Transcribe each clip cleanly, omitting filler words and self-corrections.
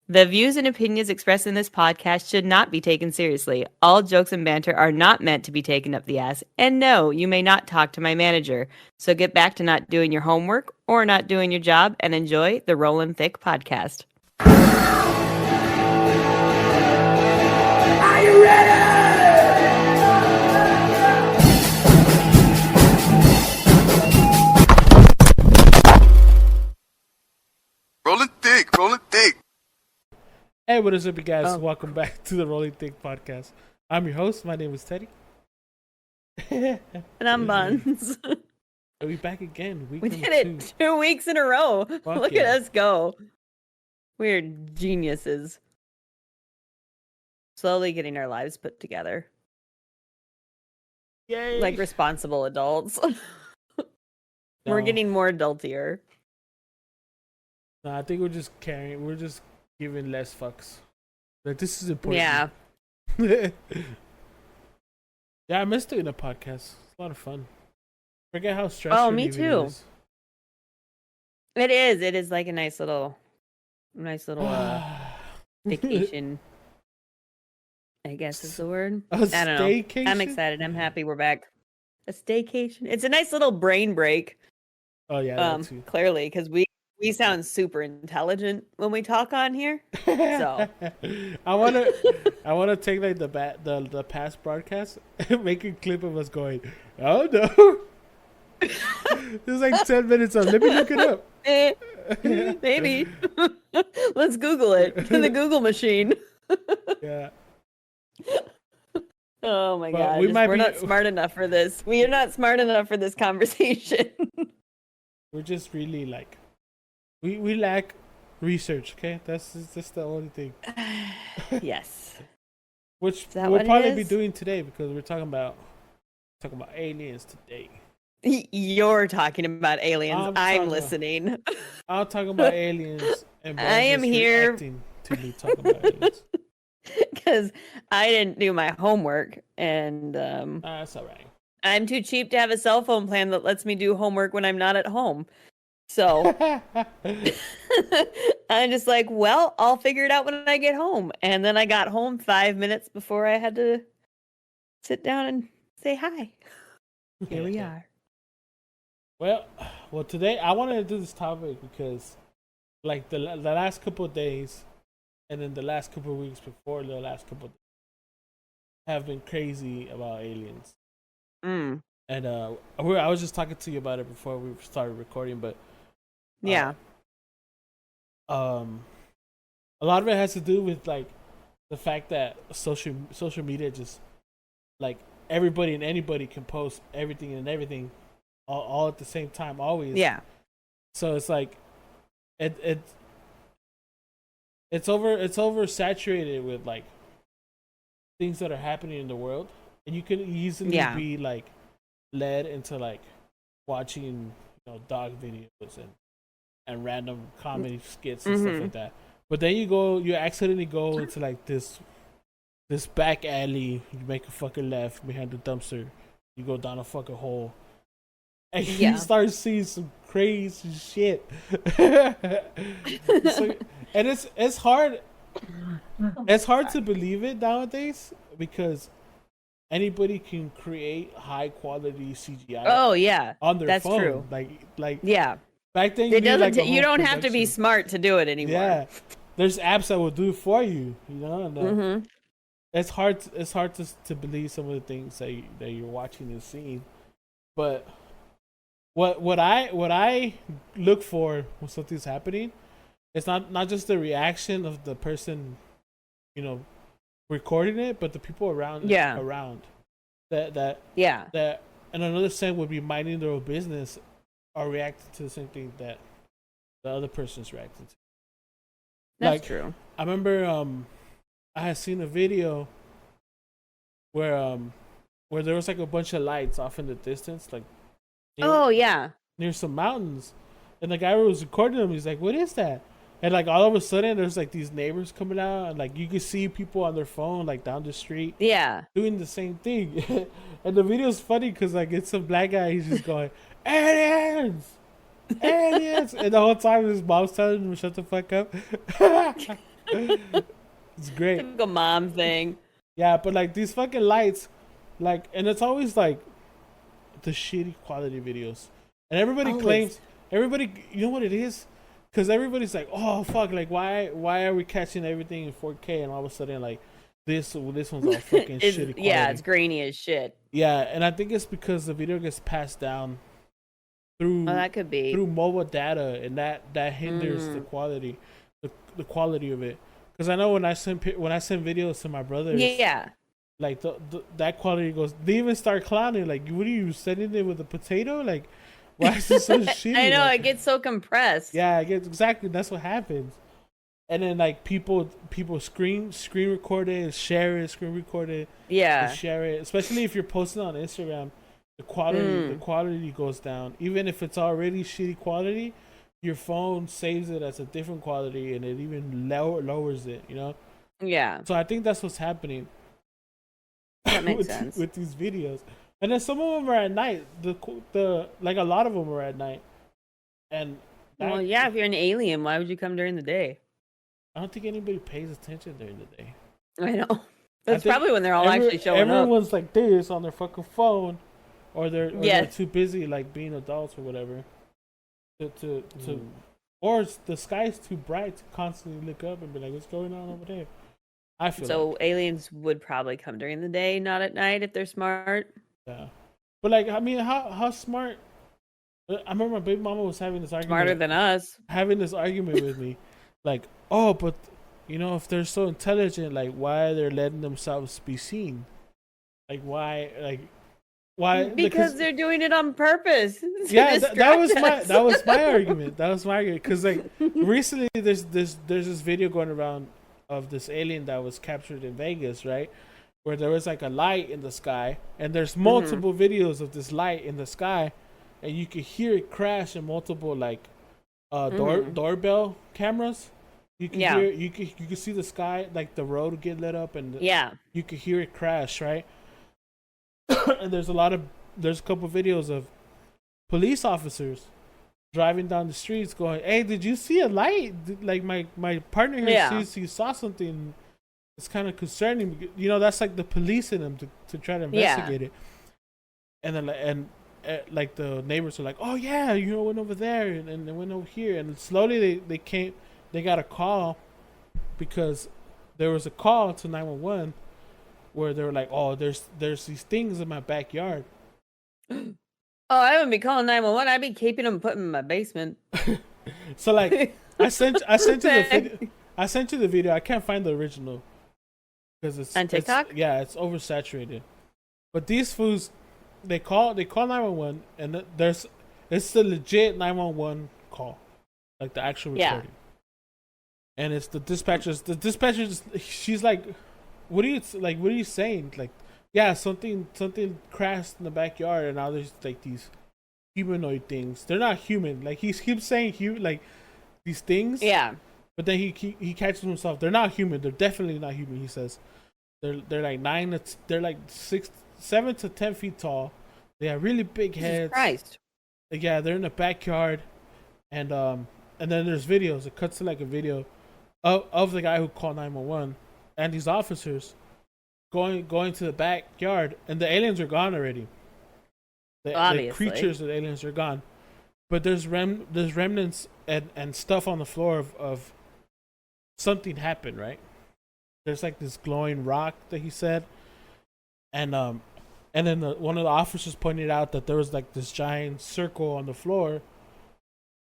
The views and opinions expressed in this podcast should not be taken seriously. All jokes and banter are not meant to be taken up the ass. And no, you may not talk to my manager. So get back to not doing your homework or not doing your job and enjoy the Rollin' Thick podcast. Are you ready? Rollin' thick, rollin' thick. Hey, what is up, you guys? Welcome back to the Rolling Thick podcast. I'm your host. My name is Teddy. And I'm Buns. Are we back again? We did it 2 weeks in a row. Look at us go. We're geniuses. Slowly getting our lives put together. Yay! Like responsible adults. We're getting more adultier. No, I think we're just giving less fucks. Like, this is important. Yeah. Yeah, I miss doing a podcast. It's a lot of fun. Forget how stressful. Oh, me too. Is. It is. It is like a nice little vacation. I guess is the word. I don't know. I'm excited. I'm happy we're back. A staycation. It's a nice little brain break. Oh yeah, that too. Clearly, because we sound super intelligent when we talk on here. So I wanna take like the past broadcast and make a clip of us going, oh no. There's like 10 minutes of let me look it up. Maybe. Let's Google it in the Google machine. Yeah. Oh my god. We're not smart enough for this. We are not smart enough for this conversation. We're just really like we lack research, okay? That's just the only thing. Yes. Which we'll probably be doing today because we're talking about aliens today. You're talking about aliens. I'm listening. I'm talking about aliens and I am here to me talking about aliens. Because I didn't do my homework and that's all right. I'm too cheap to have a cell phone plan that lets me do homework when I'm not at home. So I'm just like, well, I'll figure it out when I get home. And then I got home 5 minutes before I had to sit down and say hi. Here we are. Well, today I wanted to do this topic because, like, the last couple of days, and then the last couple of weeks before the last couple of days have been crazy about aliens. Mm. And I was just talking to you about it before we started recording, but yeah, a lot of it has to do with like the fact that social media just like everybody and anybody can post everything and everything all at the same time always. Yeah. So it's like it's oversaturated with like things that are happening in the world, and you can easily be like led into like watching dog videos and random comedy skits and stuff like that. But then you accidentally go into like this back alley, you make a fucking left behind the dumpster, you go down a fucking hole, and you start seeing some crazy shit. And it's hard to believe it nowadays because anybody can create high quality CGI. Oh yeah, on their phone. True. Like yeah. Back then, you don't have to be smart to do it anymore. Yeah, there's apps that will do it for you. And, it's hard to believe some of the things that you're watching and seeing. But what I look for when something's happening, it's not just the reaction of the person, recording it, but the people around. That in another sense would be minding their own business or reacting to the same thing that the other person's reacting to. That's true. I remember I had seen a video where there was like a bunch of lights off in the distance, like near some mountains, and the guy who was recording them, he's like, "What is that?" And like all of a sudden, there's like these neighbors coming out, and like you could see people on their phone like down the street, doing the same thing. And the video's funny because like it's some black guy, he's just going, "Aliens, aliens," and the whole time his mom's telling him to shut the fuck up. It's great. Typical mom thing. Yeah, but like these fucking lights, like, and it's always like the shitty quality videos, and everybody Always. claims you know what it is, because everybody's like, oh fuck, like why are we catching everything in 4K, and all of a sudden like this one's all fucking shitty quality. Yeah, it's grainy as shit. Yeah, and I think it's because the video gets passed down through that could be through mobile data, and that hinders the quality, the quality of it. Because I know when I send videos to my brothers, yeah. like that quality goes. They even start clowning. Like, what are you sending it with a potato? Like, why is this so shitty? I know, like, it gets so compressed. Yeah, it gets exactly. That's what happens. And then like people screen record it, share it, screen record it, Yeah. share it. Especially if you're posting on Instagram, the quality goes down. Even if it's already shitty quality, your phone saves it as a different quality, and it even lowers it. You know. Yeah. So I think that's what's happening. That makes sense. With these videos, and then some of them are at night. The like a lot of them are at night, and well, yeah. If you're an alien, why would you come during the day? I don't think anybody pays attention during the day. I know. That's probably when they're all actually showing up. Everyone's like this on their fucking phone, or they're too busy like being adults or whatever. Or the sky's too bright to constantly look up and be like, what's going on over there? I feel so. Like. Aliens would probably come during the day, not at night, if they're smart. Yeah, but like, I mean, how smart? I remember my baby mama was having this argument. Smarter than us. Having this argument with me, like, oh, but you know, if they're so intelligent, like, why they're letting themselves be seen? Like, why? Because they're doing it on purpose. Yeah, that was my argument. That was my argument. Because like recently, there's this video going around of this alien that was captured in Vegas, right? Where there was like a light in the sky, and there's multiple videos of this light in the sky, and you could hear it crash in multiple like doorbell cameras. You can hear, you could see the sky, like the road get lit up, and you could hear it crash, right? And there's a couple videos of police officers driving down the streets going, hey, did you see a light? Like my partner here sees he saw something. It's kind of concerning. You know, that's like the police in them to try to investigate it. And then like the neighbors are like, oh yeah, you know, went over there and they went over here, and slowly they got a call because there was a call to 911 where they were like, oh, there's these things in my backyard. Oh, I wouldn't be calling 911. I'd be keeping them put in my basement. So like, I sent you the video. I can't find the original because it's on TikTok. It's oversaturated. But these fools, they call 911, and it's the legit 911 call, like the actual recording. And it's the dispatchers. The dispatchers, she's like, what are you saying? Like, yeah, something crashed in the backyard, and now there's like these humanoid things. They're not human. Like, he keeps saying like these things. Yeah. But then he catches himself. They're not human. They're definitely not human. He says, they're like 7 to 10 feet tall. They have really big heads. Christ. Yeah, they're in the backyard, and then there's videos. It cuts to like a video of the guy who called 911 and these officers going to the backyard, and the aliens are gone already. The creatures of the aliens are gone, but there's remnants and stuff on the floor of something happened, right? There's like this glowing rock that he said, and then one of the officers pointed out that there was like this giant circle on the floor,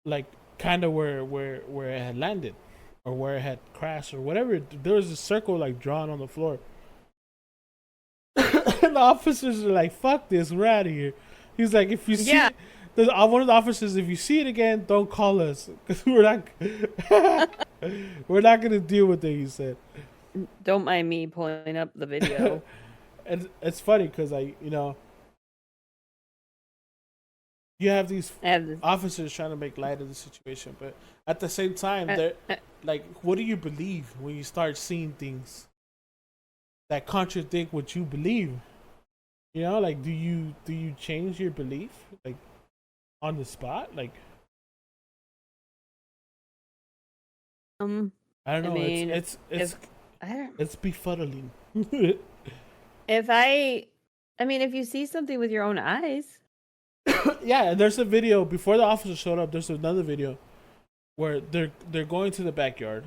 like kind of where it had landed, or where it had crashed, or whatever. There was a circle like drawn on the floor. And the officers are like, "Fuck this, we're out of here." He's like, "If you see one of the officers, if you see it again, don't call us, because we're not gonna deal with it." He said. Don't mind me pulling up the video. And it's funny because you have these officers trying to make light of the situation, but at the same time, they're like, what do you believe when you start seeing things that contradict what you believe? You know, like, do you change your belief like on the spot? Like, I don't know. mean, It's befuddling. if you see something with your own eyes. Yeah, there's a video before the officer showed up. There's another video where they're going to the backyard.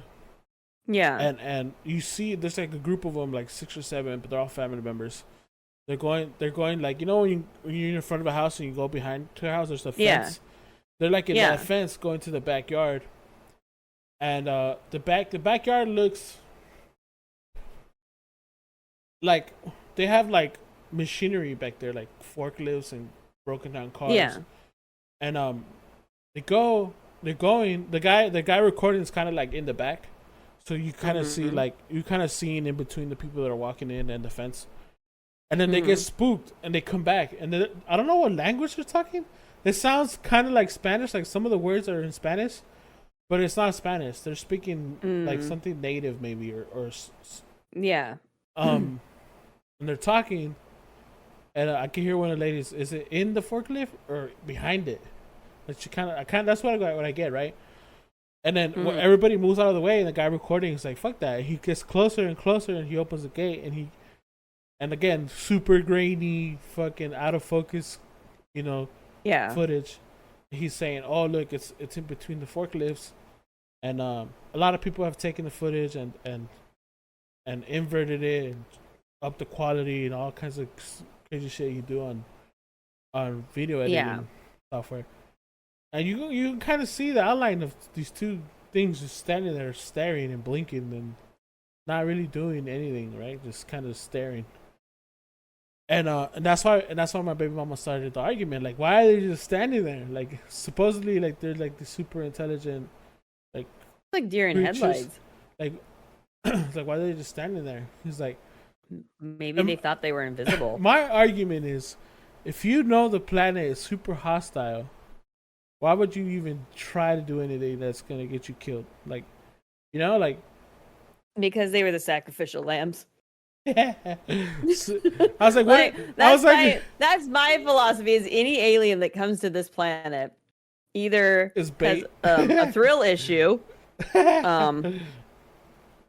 Yeah. And you see there's like a group of them, like 6 or 7, but they're all family members. They're going like, you know, when you're in front of a house and you go behind to a house, there's a fence. Yeah. They're like in that fence going to the backyard. And the backyard looks like they have like machinery back there, like forklifts and broken down cars. Yeah. And they're going. The guy recording is kind of like in the back, so you kind of see like seeing in between the people that are walking in and the fence. And then they get spooked and they come back and then I don't know what language they're talking. It sounds kind of like Spanish, like some of the words are in Spanish, but it's not Spanish. They're speaking like something native maybe or yeah. And they're talking, and I can hear one of the ladies. Is it in the forklift or behind it? But she kind of that's what I get, right? And then everybody moves out of the way, and the guy recording is like, "Fuck that!" He gets closer and closer, and he opens the gate, and again, super grainy, fucking out of focus, you know, footage. He's saying, "Oh, look, it's in between the forklifts," and a lot of people have taken the footage and inverted it and upped the quality and all kinds of crazy shit you do on video editing software. And you can kind of see the outline of these two things just standing there staring and blinking and not really doing anything, right? Just kind of staring. And that's why my baby mama started the argument. Like, why are they just standing there? Like, supposedly, like they're like the super intelligent, like deer in headlights. Like, like why are they just standing there? He's like, maybe they thought they were invisible. My argument is, if you know the planet is super hostile, why would you even try to do anything that's gonna get you killed? Like, you know, like because they were the sacrificial lambs. I was like, what? That's my philosophy. Is any alien that comes to this planet either has a thrill issue,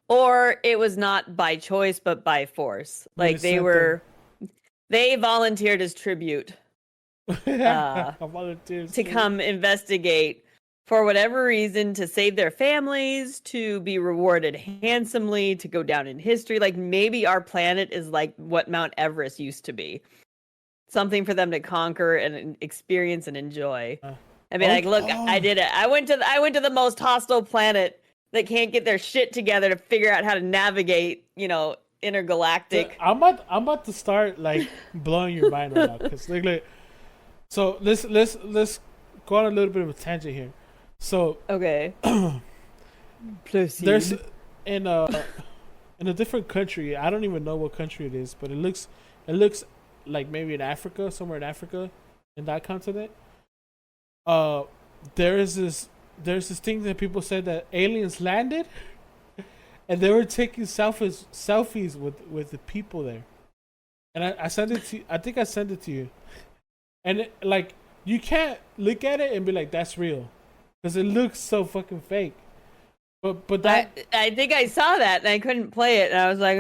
or it was not by choice but by force. Like they volunteered as tribute to come investigate for whatever reason, to save their families, to be rewarded handsomely, to go down in history. Like maybe our planet is like what Mount Everest used to be. Something for them to conquer and experience and enjoy. I mean, I did it. I went to the most hostile planet that can't get their shit together to figure out how to navigate, you know, intergalactic. I'm about to start like blowing your mind right now, because like, so let's go on a little bit of a tangent here. So okay, there's in a different country. I don't even know what country it is, but it looks like maybe in Africa, somewhere in Africa, in that continent. There's this thing that people said that aliens landed, and they were taking selfies with the people there. And I sent it to. I think I sent it to you, and like you can't look at it and be like, that's real. Because it looks so fucking fake. But that I think I saw that and I couldn't play it and I was like,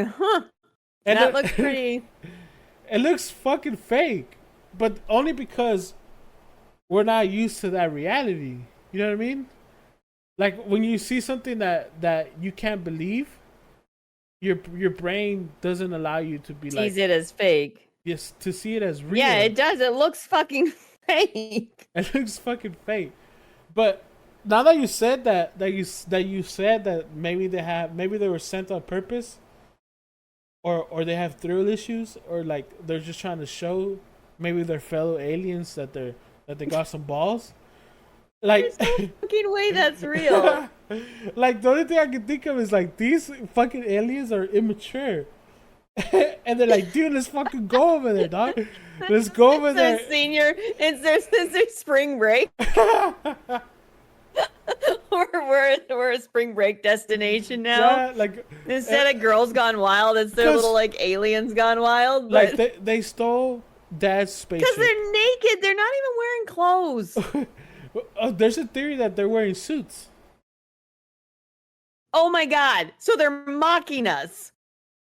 and that looks pretty. It looks fucking fake, but only because we're not used to that reality. You know what I mean? Like when you see something that you can't believe, your brain doesn't allow you to be sees it as fake. Yes, to see it as real. Yeah, it does. It looks fucking fake. It looks fucking fake. But now that you said that you said that maybe they were sent on purpose, or they have thrill issues, or like they're just trying to show maybe their fellow aliens that they got some balls. Like there's no fucking way that's real. Like the only thing I can think of is like these fucking aliens are immature. And they're like, dude, let's fucking go over there, dog. Let's go over there. It's their spring break. we're a spring break destination now. Yeah, like instead of Girls Gone Wild, it's their little like aliens gone wild. But like they stole Dad's spaceship. Because they're naked. They're not even wearing clothes. There's a theory that they're wearing suits. Oh my god! So they're mocking us.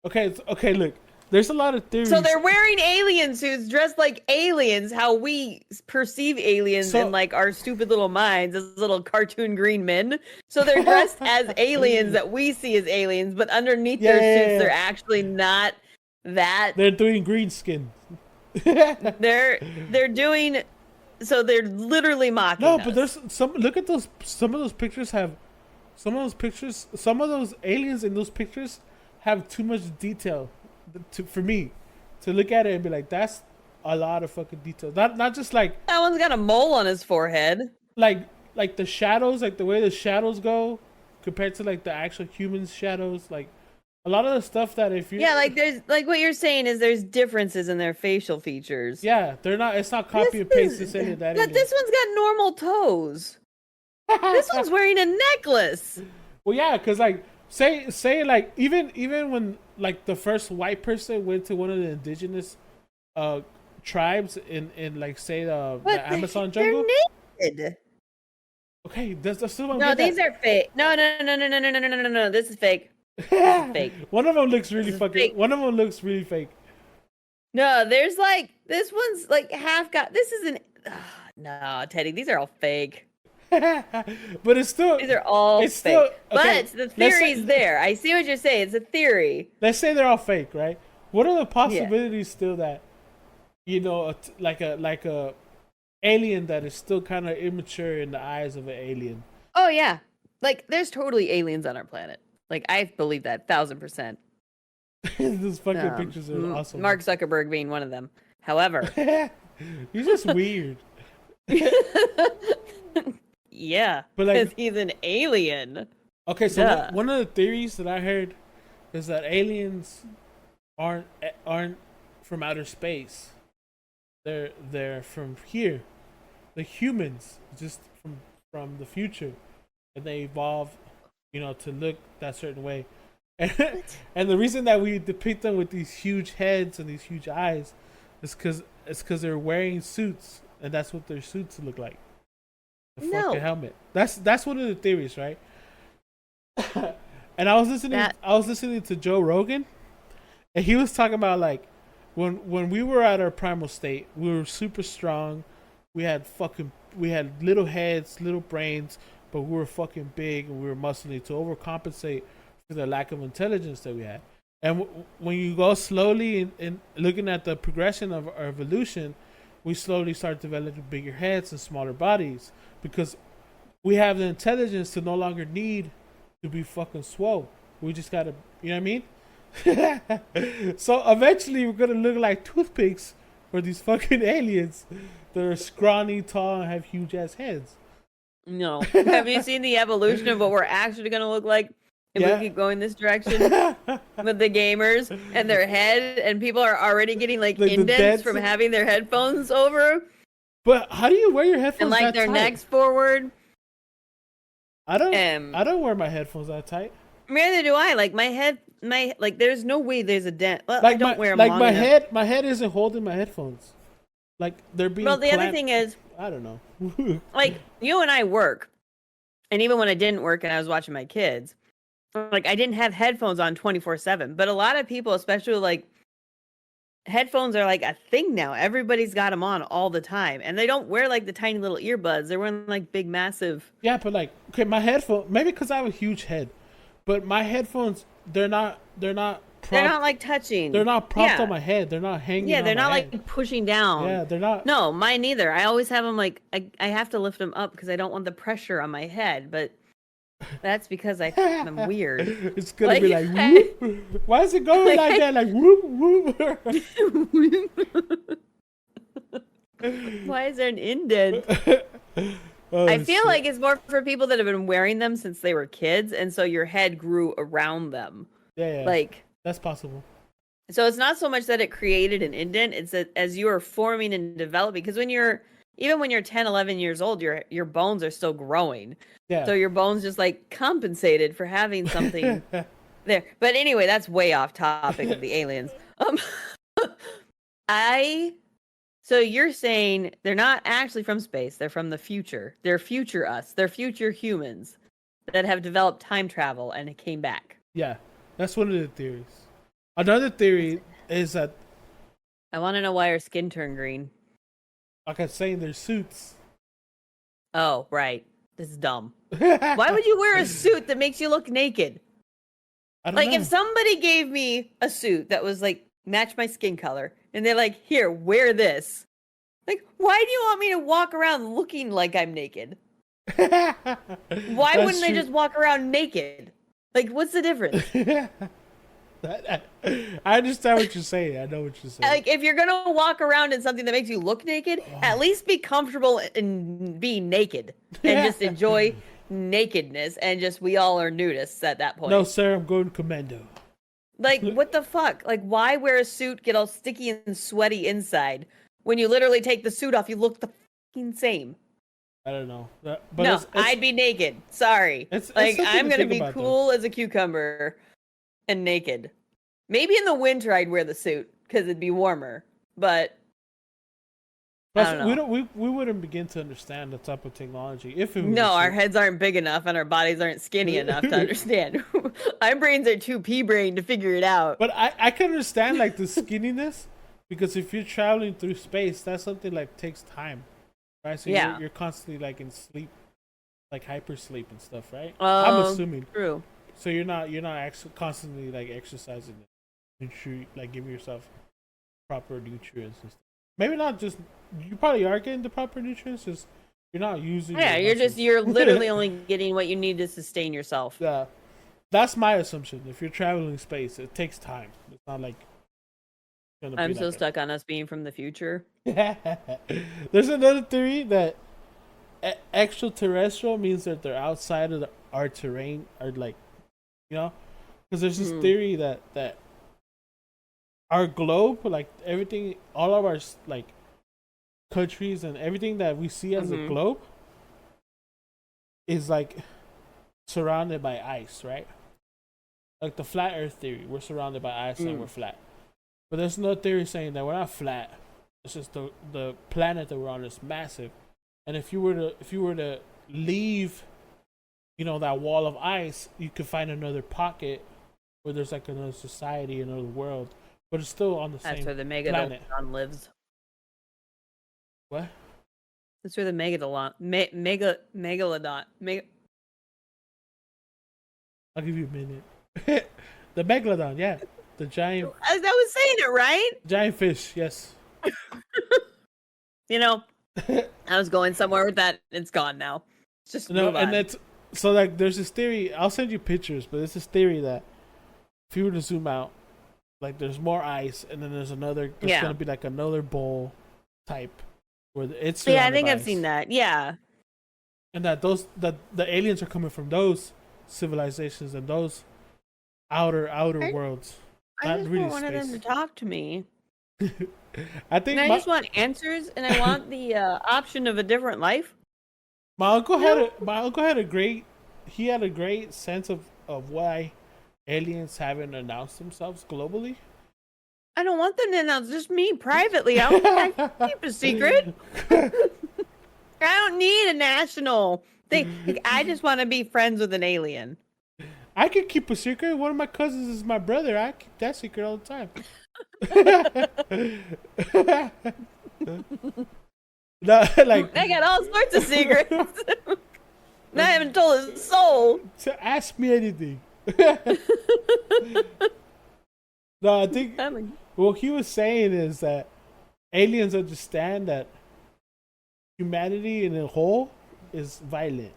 Okay, okay, look. There's a lot of theories. So they're wearing alien suits, dressed like aliens, how we perceive aliens in like our stupid little minds as little cartoon green men. So they're dressed as aliens that we see as aliens, but underneath their suits, they're actually not that. They're doing green skin. they're doing. So they're literally mocking us. No, but there's some. Look at those. Some of those pictures have. Some of those aliens in those pictures have too much detail. For me to look at it and be like, that's a lot of fucking detail. Not just like that one's got a mole on his forehead. Like the shadows, like the way the shadows go compared to like the actual humans' shadows. Like a lot of the stuff that if you like there's like what you're saying is there's differences in their facial features. Yeah, they're not. It's not copy and paste this any of that. But this one's got normal toes. This one's wearing a necklace. Well, yeah, because like say like even when like the first white person went to one of the indigenous tribes in like say the Amazon jungle. They're naked. Okay, that's still one. No, these are fake. No. This is fake. This is fake. One of them looks really fucking. Fake. One of them looks really fake. No, there's like this one's like half got. This isn't. No, Teddy, these are all fake. But it's still. These are all fake. Still, okay, but the theory's there. I see what you're saying. It's a theory. Let's say they're all fake, right? What are the possibilities still that, you know, like a alien that is still kind of immature in the eyes of an alien? Oh yeah, like there's totally aliens on our planet. Like I believe that 1,000%. Those fucking pictures are awesome. Mark Zuckerberg being one of them. However, he's just weird. Yeah, but like he's an alien. Okay, so one of the theories that I heard is that aliens aren't from outer space. They're from here. The humans just from the future, and they evolve, you know, to look that certain way. And the reason that we depict them with these huge heads and these huge eyes is because they're wearing suits, and that's what their suits look like. The fucking helmet. That's one of the theories, right? And I was listening to Joe Rogan, and he was talking about like when we were at our primal state, we were super strong. We had little heads, little brains, but we were fucking big and we were muscly to overcompensate for the lack of intelligence that we had. And when you go slowly in looking at the progression of our evolution, we slowly start developing bigger heads and smaller bodies because we have the intelligence to no longer need to be fucking swole. We just gotta, you know what I mean? So eventually we're gonna look like toothpicks for these fucking aliens that are scrawny, tall, and have huge ass heads. No. Have you seen the evolution of what we're actually gonna look like if we keep going this direction with the gamers and their head, and people are already getting like indents from having their headphones over? But how do you wear your headphones and like that their tight? necks forward? I don't wear my headphones that tight. Neither do I. Like like there's no way there's a dent. Well, like I don't wear them like long my enough. my head isn't holding my headphones. Like they're being. Well, the other thing is, I don't know. Like you and I work, and even when I didn't work and I was watching my kids, like I didn't have headphones on 24/7. But a lot of people, especially like headphones, are like a thing now. Everybody's got them on all the time, and they don't wear like the tiny little earbuds. They're wearing like big, massive. Yeah, but like okay, my headphone maybe because I have a huge head, but my headphones they're not like touching. They're not propped on my head. They're not hanging. Yeah, they're not like head. Pushing down. Yeah, they're not. No, mine neither. I always have them like I have to lift them up because I don't want the pressure on my head. But that's because I'm weird. It's gonna be like, whoop. Why is it going like that? Like whoop whoop. Why is there an indent? I feel like it's more for people that have been wearing them since they were kids, and so your head grew around them. Yeah. Like that's possible. So it's not so much that it created an indent; it's that as you are forming and developing. Because when you're 10, 11 years old, your bones are still growing. Yeah. So your bones just like compensated for having something there. But anyway, that's way off topic of the aliens. So you're saying they're not actually from space. They're from the future. They're future us. They're future humans. that have developed time travel and it came back. Yeah, that's one of the theories. Another theory is that I want to know why her skin turned green. like I'm saying, their suits. Oh, right. This is dumb. Why would you wear a suit that makes you look naked? I don't Like, know. if somebody gave me a suit that was like match my skin color, and they're like, "Here, wear this." Like, why do you want me to walk around looking like I'm naked? Why wouldn't they just walk around naked? Like, what's the difference? I understand what you're saying. I know what you're saying. Like, if you're gonna walk around in something that makes you look naked, at least be comfortable in being naked and just enjoy nakedness. And just we all are nudists at that point. No, sir, I'm going commando. Like, what the fuck? Like, why wear a suit, get all sticky and sweaty inside? When you literally take the suit off, you look the fucking same. I don't know. But no, I'd be naked. Sorry. Like, I'm gonna be cool as a cucumber and naked. Maybe in the winter I'd wear the suit because it'd be warmer. But plus, we wouldn't begin to understand the type of technology if it was no, our heads aren't big enough and our bodies aren't skinny enough to understand. Our brains are too pea-brained to figure it out. But I can understand like the skinniness because if you're traveling through space, that's something like takes time, right? So you're constantly like in sleep, like hypersleep and stuff, right? I'm assuming. True. So you're not actually constantly like exercising, like giving yourself proper nutrients and stuff. Maybe not just you probably are getting the proper nutrients, just you're not using. Yeah, you're literally only getting what you need to sustain yourself. Yeah, that's my assumption. If you're traveling space, it takes time. It's not like. I'm so stuck on us being from the future. There's another theory that extraterrestrial means that they're outside of our terrain, or like, you know, because there's this theory that our globe, like everything, all of our like countries and everything that we see as a globe, is like surrounded by ice, right? Like the flat Earth theory, we're surrounded by ice and we're flat. But there's no theory saying that we're not flat. It's just the planet that we're on is massive, and if you were to leave, you know, that wall of ice, you could find another pocket where there's like another society, another world, but it's still on the same planet. That's where the Megalodon lives. What? That's where the Megalodon. I'll give you a minute. The Megalodon, yeah. The giant. I was saying it right. Giant fish, yes. You know, I was going somewhere with that. It's gone now. It's just move on. And that's so like there's this theory. I'll send you pictures, but it's this theory that if you were to zoom out, like there's more ice, and then there's another. There's gonna be like another bowl type where it's. Yeah, I think I've seen that. Yeah. And that the aliens are coming from those civilizations and those outer worlds. I just wanted them to talk to me. I think I just want answers, and I want the option of a different life. My uncle had a great sense of why aliens haven't announced themselves globally. I don't want them to announce, just me privately. I don't keep a secret. I don't need a national thing. Like, I just want to be friends with an alien. I can keep a secret. One of my cousins is my brother. I keep that secret all the time. No, like I got all sorts of secrets. I haven't told his soul. So ask me anything. No, I think what he was saying is that aliens understand that humanity in a whole is violent.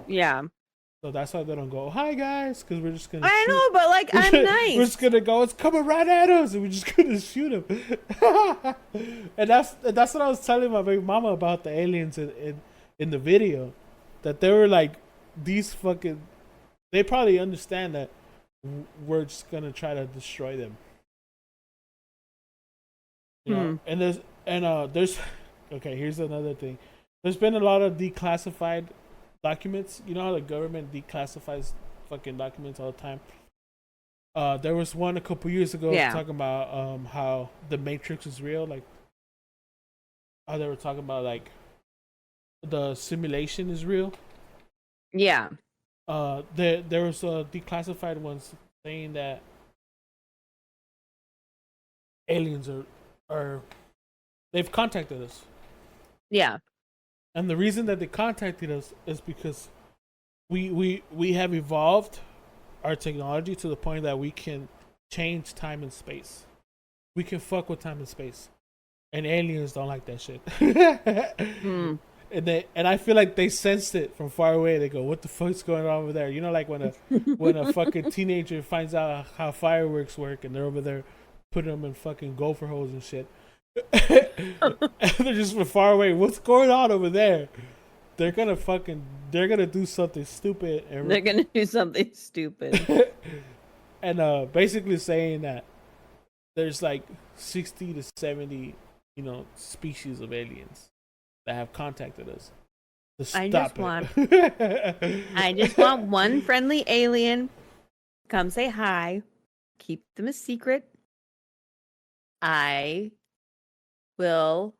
Yeah. So that's why they don't go, "Hi guys," because we're just gonna. I know, but like I'm nice. We're just gonna go. It's coming right at us, and we're just gonna shoot them. And that's what I was telling my baby mama about the aliens in the video, that they were like these fucking. They probably understand that we're just gonna try to destroy them. You know? And there's okay. Here's another thing. There's been a lot of declassified documents. You know how the government declassifies fucking documents all the time. There was one a couple years ago talking about how the Matrix is real, like how they were talking about like the simulation is real. Yeah. there was declassified ones saying that aliens are they've contacted us. Yeah. And the reason that they contacted us is because we have evolved our technology to the point that we can change time and space. We can fuck with time and space. And aliens don't like that shit. And I feel like they sensed it from far away. They go, "What the fuck's going on over there?" You know, like when a fucking teenager finds out how fireworks work, and they're over there putting them in fucking gopher holes and shit. And they're just from far away. What's going on over there? They're gonna do something stupid. And They're gonna do something stupid. And basically saying that there's like 60 to 70, species of aliens that have contacted us to stop I just want one friendly alien. Come say hi. Keep them a secret. I will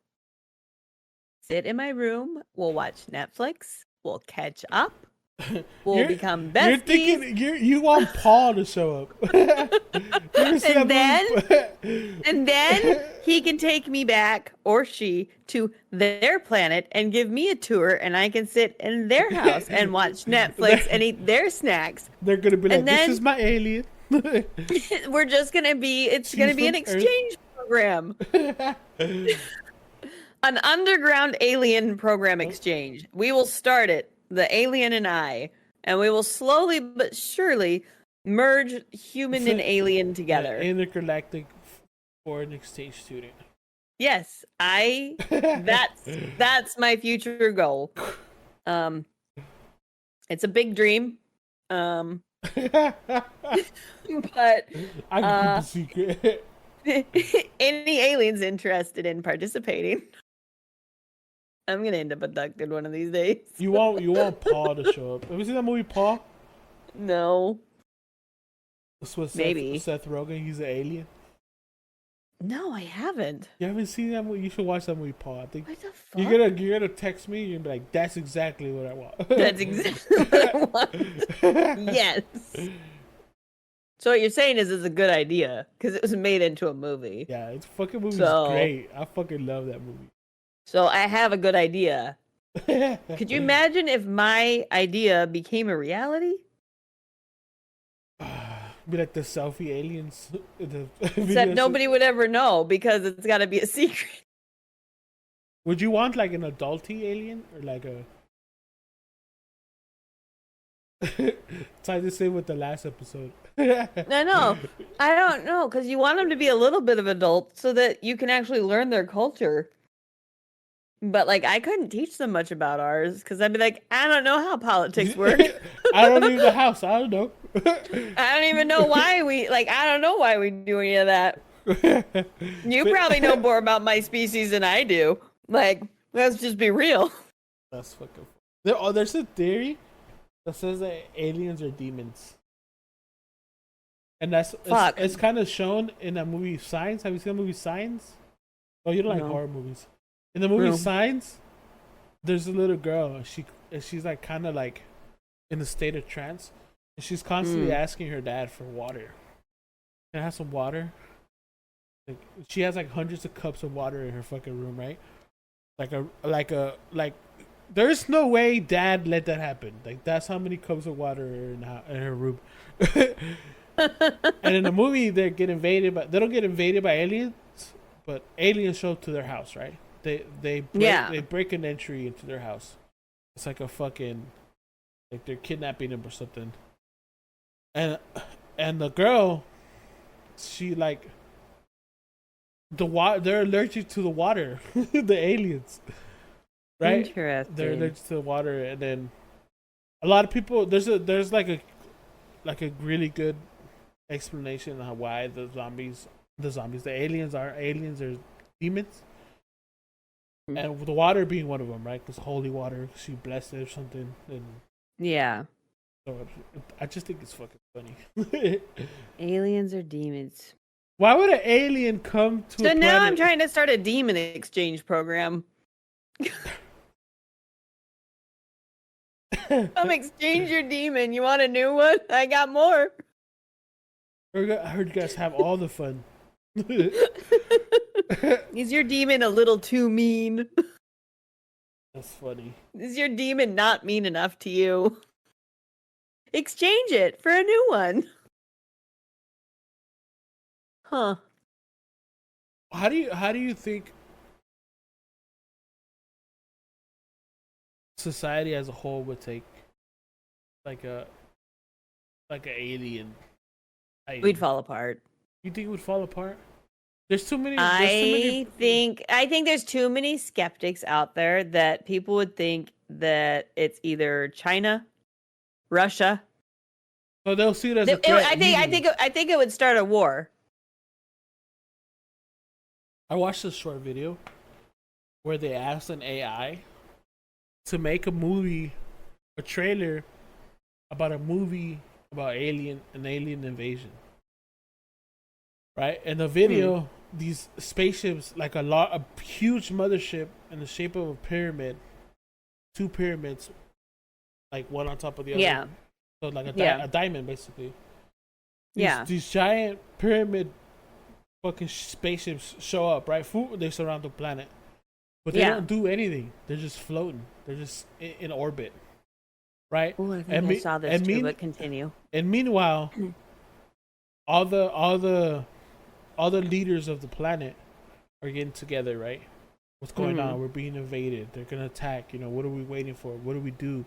sit in my room. We'll watch Netflix. We'll catch up. We'll become besties. You're thinking you want Paul to show up. and then he can take me back, or she, to their planet and give me a tour, and I can sit in their house and watch Netflix and eat their snacks. They're gonna be like, "This is my alien." We're just gonna be. It's gonna be an exchange program. An underground alien program exchange. We will start it, the alien and I, and we will slowly but surely merge human and alien together. Intergalactic foreign exchange student. Yes, that's my future goal. It's a big dream. But I can keep the secret. Any aliens interested in participating? I'm gonna end up abducted one of these days. You want Paul to show up? Have you seen that movie Paul? No. That's what Maybe. Seth Rogen. He's an alien. No, I haven't. You haven't seen that movie? You should watch that movie, Paul. I think what the fuck? you're gonna text me. You're gonna be like, "That's exactly what I want." That's exactly what I want. Yes. So what you're saying is it's a good idea because it was made into a movie. Yeah, it's fucking movie's great. I fucking love that movie. So I have a good idea. Could you imagine if my idea became a reality? Be like the selfie aliens. Except nobody would ever know because it's got to be a secret. Would you want like an adulty alien or like a? It's like the same with the last episode. I know. I don't know because you want them to be a little bit of adult so that you can actually learn their culture. But like, I couldn't teach them much about ours because I'd be like, I don't know how politics work. I don't leave the house. I don't know. I don't even know why I don't know why we do any of that. You probably know more about my species than I do. Like, let's just be real. That's fucking. There's a theory that says that aliens are demons. And it's kind of shown in that movie Signs. Have you seen the movie Signs? Oh, you don't like horror movies. In the movie Signs, there's a little girl. She's like kind of like in a state of trance, and she's constantly asking her dad for water. Can I have some water? Like, she has like hundreds of cups of water in her fucking room, right? Like there's no way dad let that happen. Like, that's how many cups of water are in her room. And in the movie, they don't get invaded by aliens, but aliens show up to their house, right? They break an entry into their house. It's like a fucking, like they're kidnapping them or something. And the girl, she like they're allergic to the water. The aliens, right? Interesting. They're allergic to the water, and then a lot of people there's like a really good explanation on why the aliens are demons. And the water being one of them, right? Because holy water, she blessed it or something. And yeah. So I just think it's fucking funny. Aliens are demons. Why would an alien come to? So now I'm trying to start a demon exchange program. Come exchange your demon. You want a new one? I got more. I heard you guys have all the fun. Is your demon a little too mean? That's funny. Is your demon not mean enough to you? Exchange it for a new one. Huh. How do you think society as a whole would take like a alien? We'd fall apart. You think it would fall apart? There's too many. I think there's too many skeptics out there that people would think that it's either China, Russia. So they'll see it as a threat. I think it would start a war. I watched a short video where they asked an AI to make a trailer about a movie about an alien invasion. Right? In the video, these spaceships, like a huge mothership in the shape of a pyramid, 2 pyramids, like one on top of the other. Yeah. So like a diamond, basically. Yeah. These giant pyramid fucking spaceships show up, right? They surround the planet. But they don't do anything. They're just floating. They're just in orbit. Right? Oh, I think I saw this too, but continue. And meanwhile, all the leaders of the planet are getting together, right? What's going on? We're being invaded. They're gonna attack. What are we waiting for? What do we do?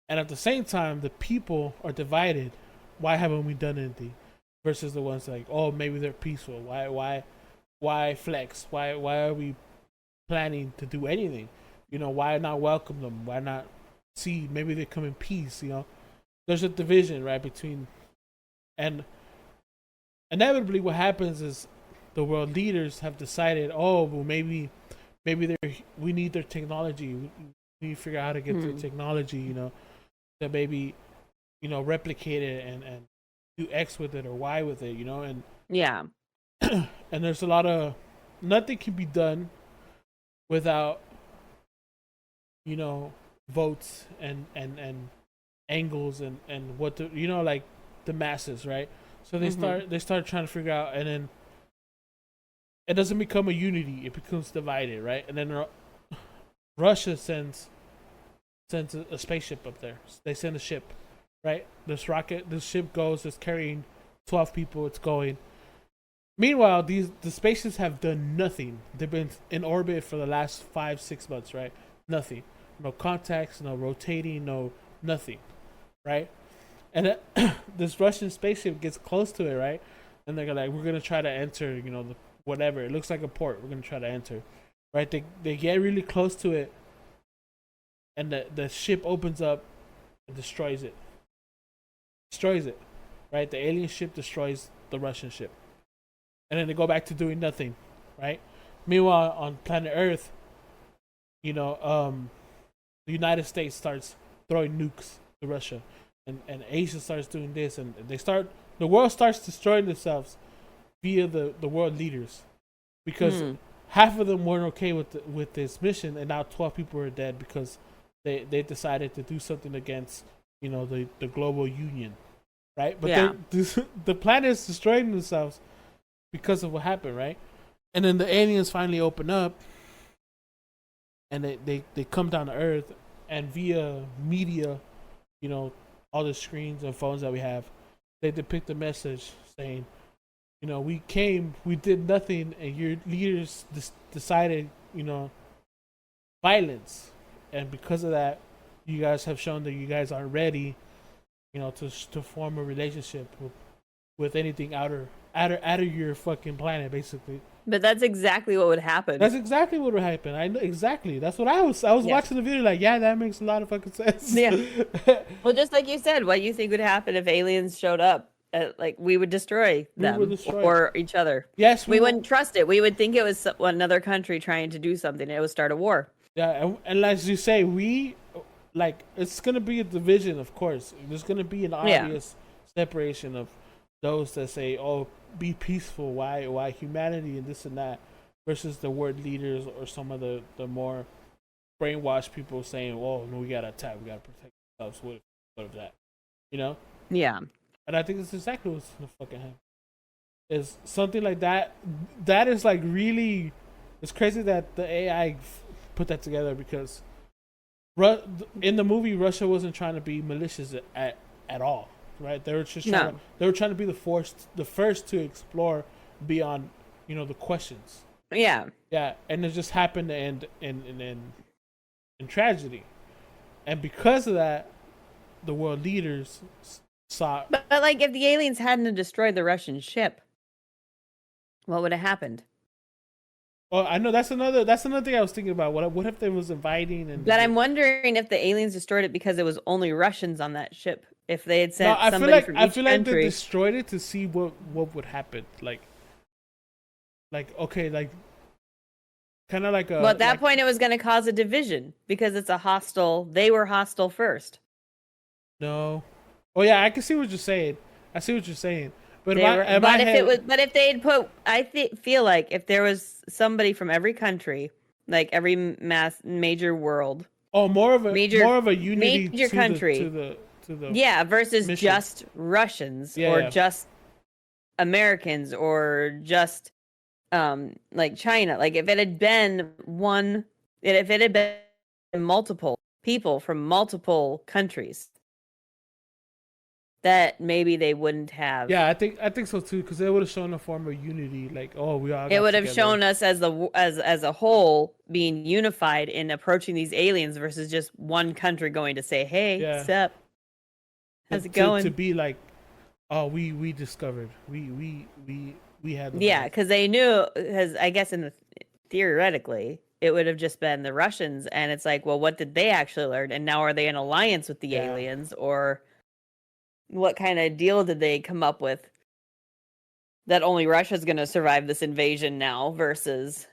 And at the same time, the people are divided. Why haven't we done anything? Versus the ones like, oh, maybe they're peaceful. Why flex? Why are we planning to do anything? Why not welcome them? Why not see? Maybe they come in peace. There's a division, right, between, and inevitably what happens is the world leaders have decided, oh, well, maybe we need their technology. We need to figure out how to get their technology, to maybe, replicate it and do X with it or Y with it, and yeah. And there's a lot of, nothing can be done without, votes and angles and what the, like the masses, right? So they start trying to figure out, and then it doesn't become a unity; it becomes divided, right? And then Russia sends a spaceship up there. They send a ship, right? This ship goes. It's carrying 12 people. It's going. Meanwhile, the spaceships have done nothing. They've been in orbit for the last 5-6 months, right? Nothing. No contacts. No rotating. No nothing, right? And this Russian spaceship gets close to it, right? And they're like, we're gonna try to enter, whatever. It looks like a port. We're gonna try to enter, right? They get really close to it, and the ship opens up and destroys it. Right? The alien ship destroys the Russian ship, and then they go back to doing nothing, right? Meanwhile, on planet Earth, the United States starts throwing nukes to Russia. And Asia starts doing this, and the world starts destroying themselves via the world leaders, because half of them weren't okay with this mission, and now 12 people are dead because they decided to do something against the global union, right? But the planet is destroying themselves because of what happened, right? And then the aliens finally open up, and they come down to Earth, and via media, all the screens and phones that we have, they depict a message saying, we came, we did nothing, and your leaders decided, violence, and because of that, you guys have shown that you guys aren't ready, to form a relationship with anything out of your fucking planet, basically. But that's exactly what would happen. That's exactly what would happen. I know exactly. That's what I was watching the video like, yeah, that makes a lot of fucking sense. Yeah. Well, just like you said, what you think would happen if aliens showed up? Like we would destroy them or each other. Yes, we wouldn't trust it. We would think it was another country trying to do something. It would start a war. Yeah, and as you say, it's gonna be a division. Of course, there's gonna be an obvious separation of those that say, "Oh, be peaceful. Why humanity and this and that," versus the world leaders or some of the more brainwashed people saying, "Oh, no, we gotta attack. We gotta protect." themselves. What of that? You know? Yeah. And I think that's exactly what's gonna fucking happen. Is something like that. That is like really. It's crazy that the AI put that together because in the movie Russia wasn't trying to be malicious at all, right? They were just trying to be the first to explore beyond, the questions. Yeah. Yeah, and it just happened to end in tragedy, and because of that, the world leaders saw. But like, if the aliens hadn't destroyed the Russian ship, what would have happened? Well, I know that's another thing I was thinking about. What if they was inviting and? But I'm wondering if the aliens destroyed it because it was only Russians on that ship. If they had sent I somebody from each I feel like country. they destroyed it to see what would happen. Like okay, like kind of like a. Well, at that point, it was going to cause a division because it's a hostile. They were hostile first. No. Oh yeah, I can see what you're saying. I see what you're saying. But if they had put, feel like if there was somebody from every country, like every major world. Oh, more of a unity major country to the versus mission. Just Russians or just Americans or just like China. Like if it had been multiple people from multiple countries, that maybe they wouldn't have. Yeah, I think so too, because they would have shown a form of unity. Like, oh, we all. It would have shown us as a whole being unified in approaching these aliens versus just one country going to say, "Hey, what's up? How's it going?" To be like, oh, we discovered, we had. Because they knew, because I guess theoretically it would have just been the Russians, and it's like, well, what did they actually learn? And now are they in alliance with the aliens, or what kind of deal did they come up with that only Russia's going to survive this invasion now versus?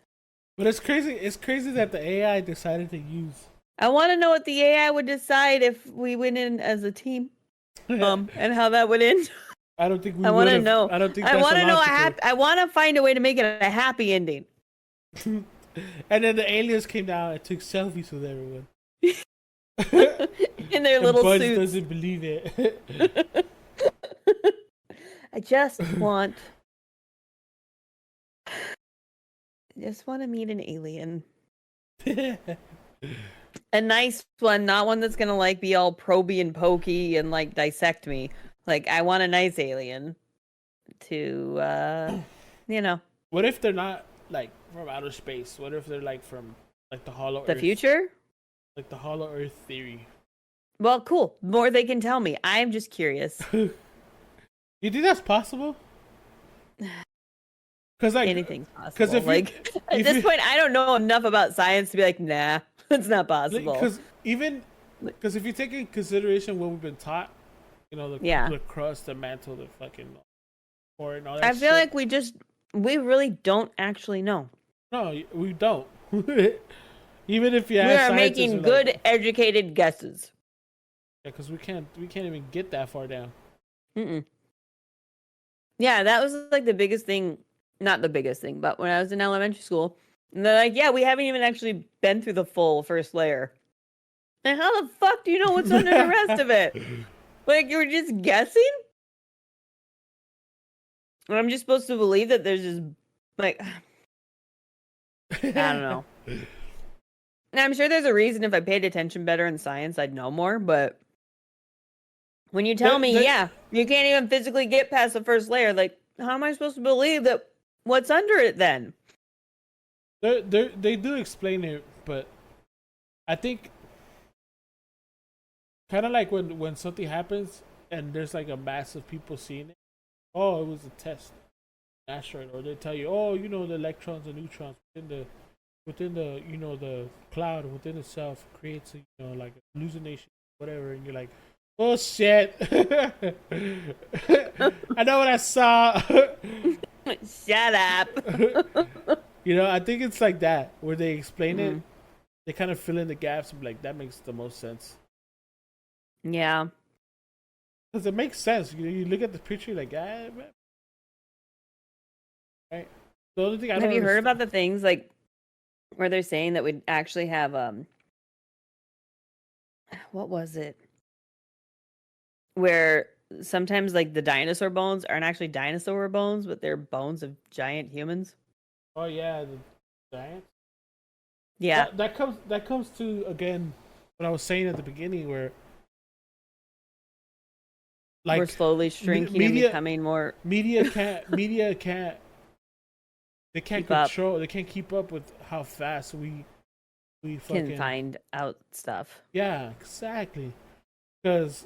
But it's crazy. It's crazy that the AI decided to use. I want to know what the AI would decide if we went in as a team, and how that would end. I don't think we. I want to know. I don't think. I want to know. I want to find a way to make it a happy ending. And then the aliens came down and took selfies with everyone. In their little Buzz suits. Doesn't believe it. I just want to meet an alien. A nice one, not one that's gonna like be all proby and pokey and like dissect me. Like, I want a nice alien to What if they're not like from outer space? What if they're like from like the hollow the Earth? future? Like the hollow Earth theory. Well, cool. More they can tell me. I'm just curious. You think that's possible? Because like anything's possible. Because at this point, I don't know enough about science to be like, nah, it's not possible. Because if you take in consideration what we've been taught, the crust, the mantle, the fucking core, and all that. I feel like we really don't actually know. No, we don't. Even if you we are making good, educated guesses. Yeah, because we can't even get that far down. Yeah, that was like the biggest thing. Not the biggest thing, but when I was in elementary school, and they're like, "Yeah, we haven't even actually been through the full first layer." And how the fuck do you know what's under the rest of it? Like, you were just guessing? And I'm just supposed to believe that there's just like, I don't know. And I'm sure there's a reason. If I paid attention better in science, I'd know more, but when you tell me, you can't even physically get past the first layer, like, how am I supposed to believe that what's under it then? They do explain it, but I think kind of like when something happens and there's like a mass of people seeing it. Oh, it was a test, asteroid, or they tell you, oh, the electrons and neutrons within the the cloud within itself creates a like a hallucination, whatever, and you're like, oh shit. I know what I saw. Shut up. I think it's like that where they explain it, they kind of fill in the gaps and be like, that makes the most sense. Yeah. Because it makes sense. You look at the picture, you're like, man. Right. The only thing Have you heard about the things like where they're saying that we'd actually have what was it? where sometimes like the dinosaur bones aren't actually dinosaur bones, but they're bones of giant humans. Oh yeah, the giants. Yeah. That comes to again what I was saying at the beginning, where like we're slowly shrinking and becoming more. Media can't they can't control. They can't keep up with how fast we fucking can find out stuff. Yeah, exactly. Because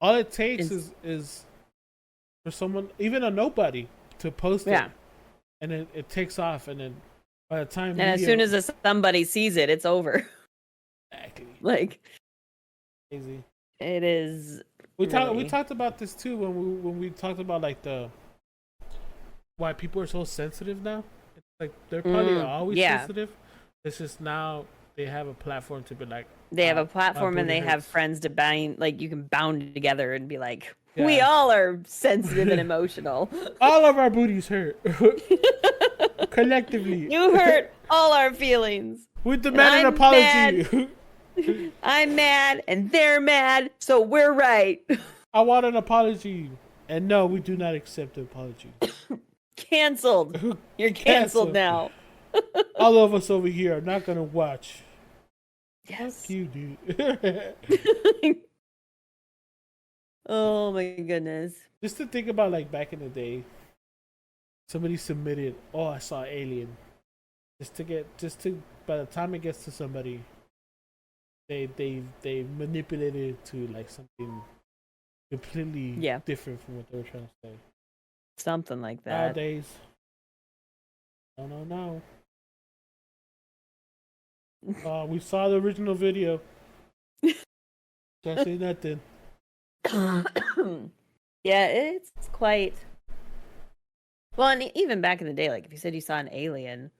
all it takes is for someone, even a nobody, to post it, and then it takes off, and then by the time as soon as somebody sees it, it's over. Exactly. Like crazy. It is. We talked about this too when we talked about like why people are so sensitive now. It's like they're probably always sensitive. It's just now they have a platform to be like. They have a platform and they have friends to bind. Like you can bound together and be like, we all are sensitive and emotional. All of our booties hurt. Collectively. You hurt all our feelings. We demand an apology. I'm mad and they're mad, so we're right. I want an apology. And no, we do not accept the apology. Canceled. You're canceled now. All of us over here are not going to watch. Yes. Fuck you, dude. Oh my goodness. Just to think about like back in the day, somebody submitted, "Oh, I saw an alien." By the time it gets to somebody, they manipulated it to like something completely different from what they were trying to say. Something like that. Nowadays, no. We saw the original video. Can't say nothing. Yeah, it's quite. Well, and even back in the day, like if you said you saw an alien,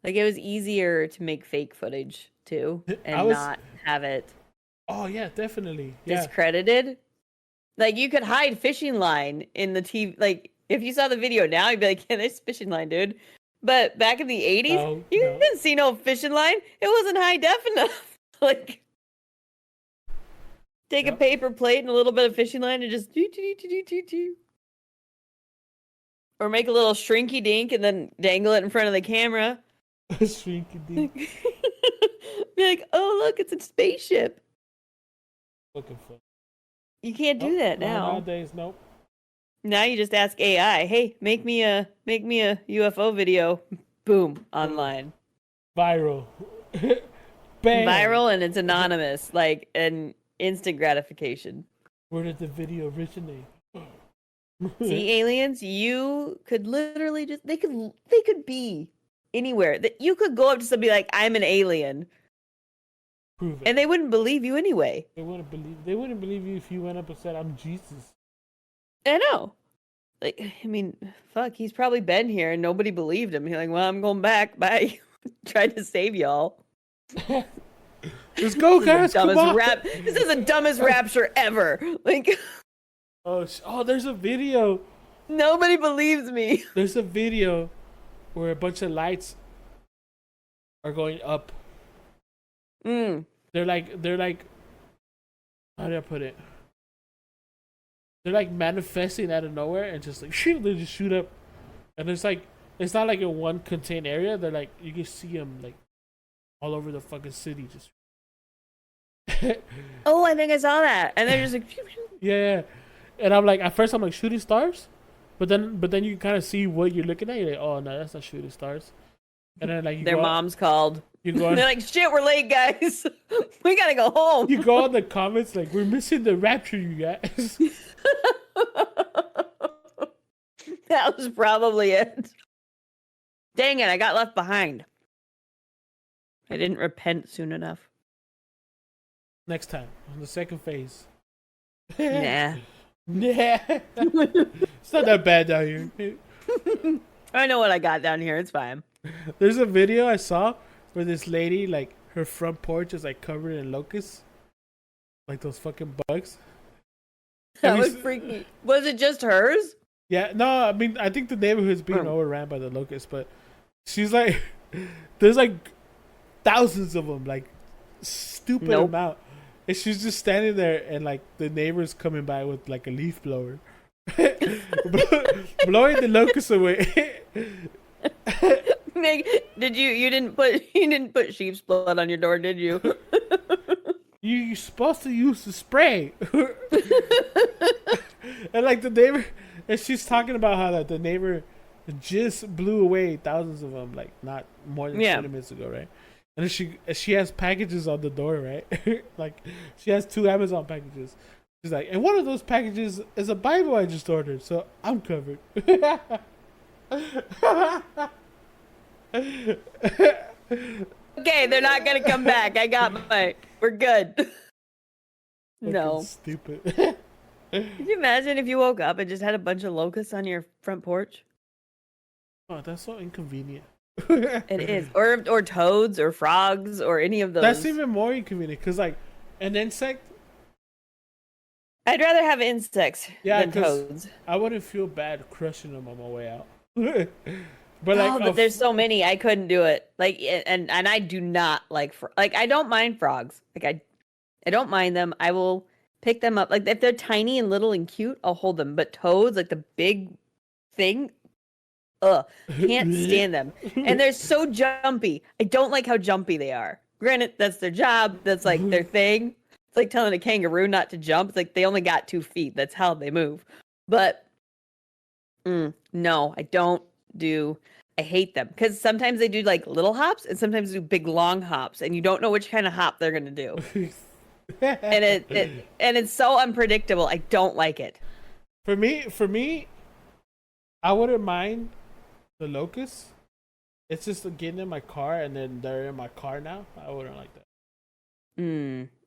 like it was easier to make fake footage too, and not have it. Oh yeah, definitely discredited. Like you could hide fishing line in the TV. Like if you saw the video now, you'd be like, "Yeah, there's fishing line, dude." But back in the 80s, you didn't see no fishing line. It wasn't high def enough. Like, take a paper plate and a little bit of fishing line and just do. Or make a little shrinky dink and then dangle it in front of the camera. Shrinky dink. Be like, oh, look, it's a spaceship. Looking for. You can't do that now. Nowadays, nope. Now you just ask AI, hey, make me a UFO video. Boom, online. Viral. Bam. Viral and it's anonymous, like an instant gratification. Where did the video originate? See, aliens, you could literally just they could be anywhere. That you could go up to somebody like, I'm an alien. Prove it. And they wouldn't believe you anyway. They wouldn't believe you if you went up and said, I'm Jesus. I know. Like, I mean, fuck, he's probably been here and nobody believed him. He's like, well, I'm going back. Bye. Tried to save y'all. Let's go, guys. Come on. This is the dumbest rapture ever. Like, oh, there's a video. Nobody believes me. There's a video where a bunch of lights are going up. They're like, how do I put it? They're like manifesting out of nowhere and just like shoot, they just shoot up, and it's not like in one contained area. They're like you can see them like all over the fucking city. Just oh, I think I saw that, and they're just like yeah. And I'm like, at first I'm like shooting stars, but then you kind of see what you're looking at. You're like, oh no, that's not shooting stars. And then like their mom's called. They're like, shit, we're late, guys. We gotta go home. You go in the comments like, we're missing the rapture, you guys. That was probably it. Dang it, I got left behind. I didn't repent soon enough. Next time, on the second phase. Nah. It's not that bad down here. I know what I got down here. It's fine. There's a video I saw where this lady, like, her front porch is like covered in locusts, like those fucking bugs. That was freaky. Was it just hers? Yeah, no, I mean, I think the neighborhood's being overran by the locusts, but she's like, there's like thousands of them, like stupid amount, and she's just standing there, and like the neighbor's coming by with like a leaf blower, blowing the locusts away. Meg, you didn't put sheep's blood on your door, did you? You're supposed to use the spray. And like the neighbor, and she's talking about how like the neighbor just blew away thousands of them, like not more than 20 minutes ago, right? And she has packages on the door, right? Like she has 2 Amazon packages. She's like, and one of those packages is a Bible I just ordered, so I'm covered. Okay, they're not gonna come back. I got we're good. No. Stupid. Could you imagine if you woke up and just had a bunch of locusts on your front porch? Oh, that's so inconvenient. It is. Or toads or frogs or any of those. That's even more inconvenient because like an insect. I'd rather have insects than toads. I wouldn't feel bad crushing them on my way out. But there's so many, I couldn't do it. Like, and I do not like I don't mind frogs. Like I don't mind them. I will pick them up. Like if they're tiny and little and cute, I'll hold them. But toads, like the big thing, can't stand them. And they're so jumpy. I don't like how jumpy they are. Granted, that's their job. That's like their thing. It's like telling a kangaroo not to jump. It's like they only got 2 feet. That's how they move. But no, I don't do. I hate them because sometimes they do like little hops and sometimes they do big long hops, and you don't know which kind of hop they're gonna do. And it's so unpredictable. I don't like it. For me, I wouldn't mind the locusts. It's just getting in my car and then they're in my car now. I wouldn't like that.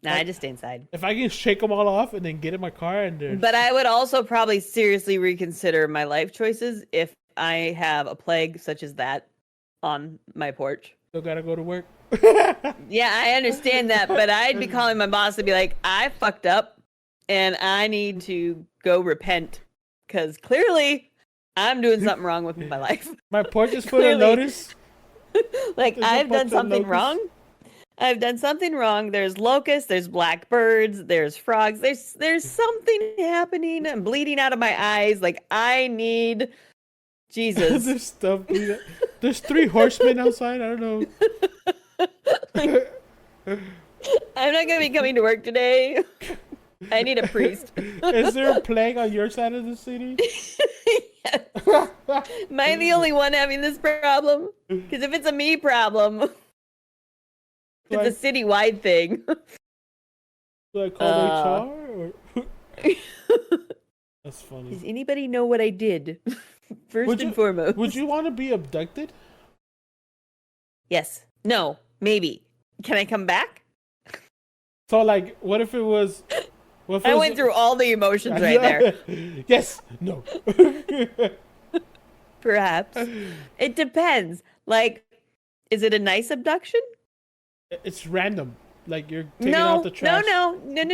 Nah, I just stay inside. If I can shake them all off and then get in my car and they're... But I would also probably seriously reconsider my life choices if I have a plague such as that on my porch. Still gotta go to work. Yeah, I understand that, but I'd be calling my boss to be like, I fucked up and I need to go repent because clearly I'm doing something wrong with my life. My porch is full of lotus. Like, I've done something wrong. I've done something wrong. There's locusts, there's blackbirds, there's frogs. There's something happening. I'm bleeding out of my eyes. Like, I need Jesus. There's stuff. There's 3 horsemen outside. I don't know. I'm not going to be coming to work today. I need a priest. Is there a plague on your side of the city? Yes. Am I the only one having this problem? Because if it's a me problem, it's a citywide thing. Do I call HR? Or... That's funny. Does anybody know what I did? First and foremost. Would you want to be abducted? Yes. No. Maybe. Can I come back? So, like, what if it was... I went through all the emotions right there. Yes. No. Perhaps. It depends. Like, is it a nice abduction? It's random. Like, you're taking out the trash. No. You're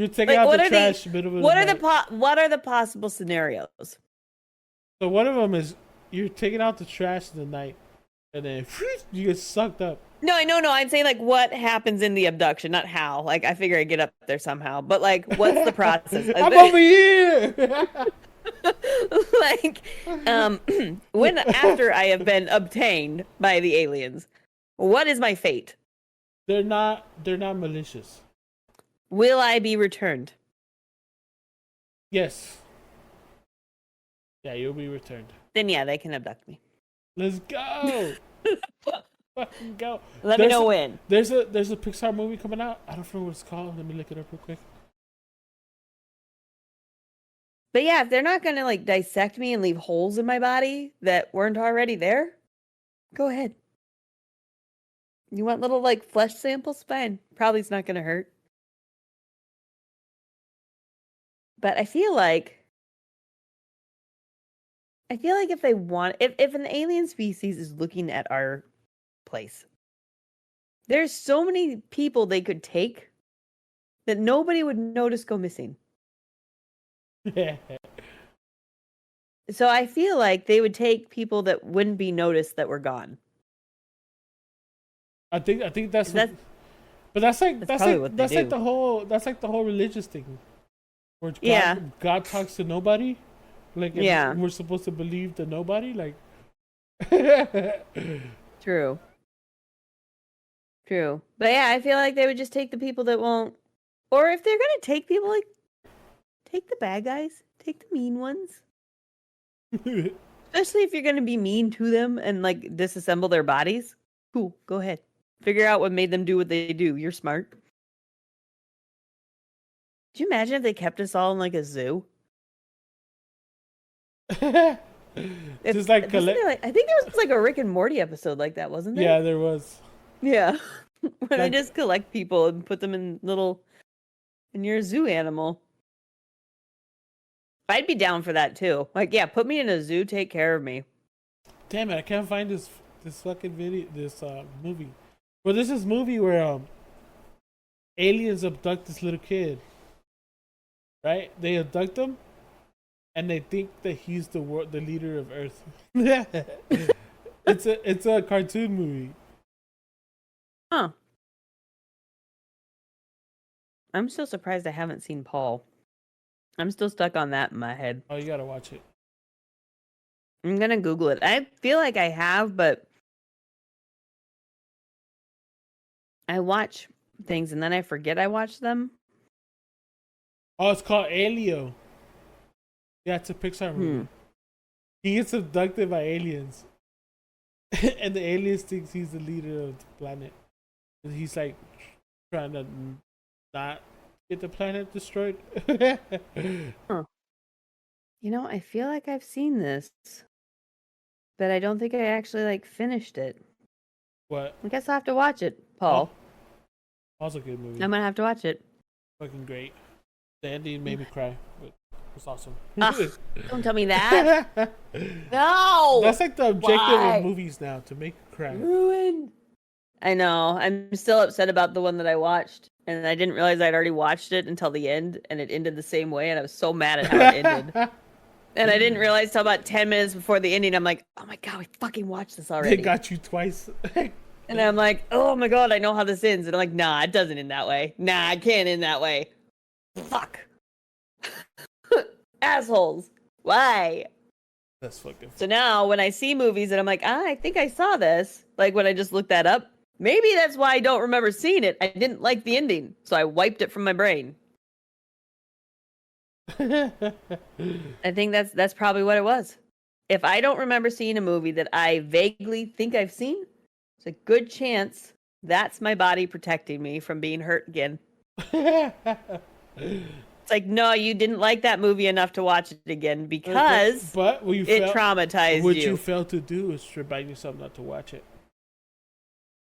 taking out the trash. What are the possible scenarios? So one of them is you're taking out the trash in the night, and then you get sucked up. No. I'm saying like what happens in the abduction, not how. Like I figure I get up there somehow, but like what's the process? I'm over here. Like, when after I have been obtained by the aliens, what is my fate? They're not malicious. Will I be returned? Yes. Yeah, you'll be returned. Then yeah, they can abduct me. Let's go. Fucking go. Let me know when. There's a Pixar movie coming out. I don't know what it's called. Let me look it up real quick. But yeah, if they're not gonna like dissect me and leave holes in my body that weren't already there, go ahead. You want little like flesh samples? Fine. Probably it's not gonna hurt. But I feel like if they want, if an alien species is looking at our place, there's so many people they could take that nobody would notice go missing. So I feel like they would take people that wouldn't be noticed that were gone. I think that's But that's like the whole religious thing, where God talks to nobody, like we're supposed to believe the nobody, like. True. But yeah, I feel like they would just take the people that won't, or if they're gonna take people, like take the bad guys, take the mean ones. Especially if you're gonna be mean to them and like disassemble their bodies. Cool, go ahead. Figure out what made them do what they do. You're smart. Do you imagine if they kept us all in like a zoo? Just like I think there was like a Rick and Morty episode like that, wasn't there? Yeah, there was. Yeah. Where they just collect people and put them in and you're a zoo animal. I'd be down for that too. Like, yeah, put me in a zoo, take care of me. Damn it, I can't find this fucking video, movie. Well, there's this movie where aliens abduct this little kid. Right? They abduct him, and they think that he's the leader of Earth. It's a cartoon movie. Huh. I'm still surprised I haven't seen Paul. I'm still stuck on that in my head. Oh, you gotta watch it. I'm gonna Google it. I feel like I have, but I watch things and then I forget I watch them. Oh, it's called Alien. Yeah, it's a Pixar movie. He gets abducted by aliens. And the aliens thinks he's the leader of the planet. And he's like trying to not get the planet destroyed. Huh. You know, I feel like I've seen this, but I don't think I actually like finished it. What? I guess I'll have to watch it, Paul. Paul's a good movie. I'm gonna have to watch it. Fucking great. The ending made me cry. It was awesome. Don't tell me that. No! That's like the objective of movies now, to make you cry. Ruined. I know. I'm still upset about the one that I watched. And I didn't realize I'd already watched it until the end. And it ended the same way. And I was so mad at how it ended. And I didn't realize till about 10 minutes before the ending. I'm like, oh my God, we fucking watched this already. They got you twice. And I'm like, oh my God, I know how this ends. And I'm like, nah, it doesn't end that way. Nah, it can't end that way. Fuck. Assholes. Why? That's fucking. So now when I see movies and I'm like, I think I saw this, like when I just looked that up, maybe that's why I don't remember seeing it. I didn't like the ending, so I wiped it from my brain. I think that's probably what it was. If I don't remember seeing a movie that I vaguely think I've seen, it's a good chance that's my body protecting me from being hurt again. It's like, no, you didn't like that movie enough to watch it again because it traumatized you. What you failed to do is remind yourself not to watch it.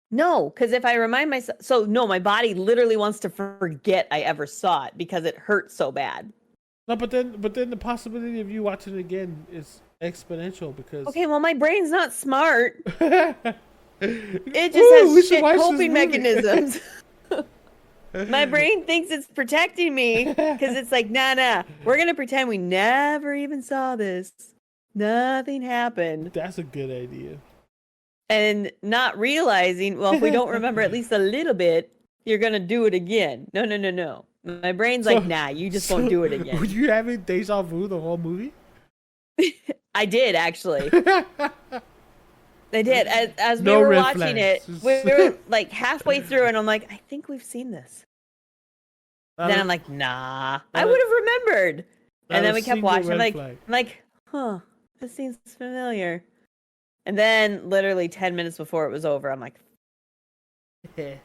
No, because if I remind myself, my body literally wants to forget I ever saw it because it hurts so bad. No, but then the possibility of you watching it again is exponential because. Okay, well, my brain's not smart. It just has shit coping mechanisms. My brain thinks it's protecting me because it's like, nah, we're going to pretend we never even saw this. Nothing happened. That's a good idea. And not realizing, well, if we don't remember at least a little bit, you're going to do it again. No. My brain's like, nah, you just won't do it again. Were you having deja vu the whole movie? I did, actually. I did. As we were watching it, we were like halfway through, and I'm like, I think we've seen this. Then I'm like, nah, I would have remembered. And then we kept watching. I'm like, huh, this seems familiar. And then, literally 10 minutes before it was over, I'm like, a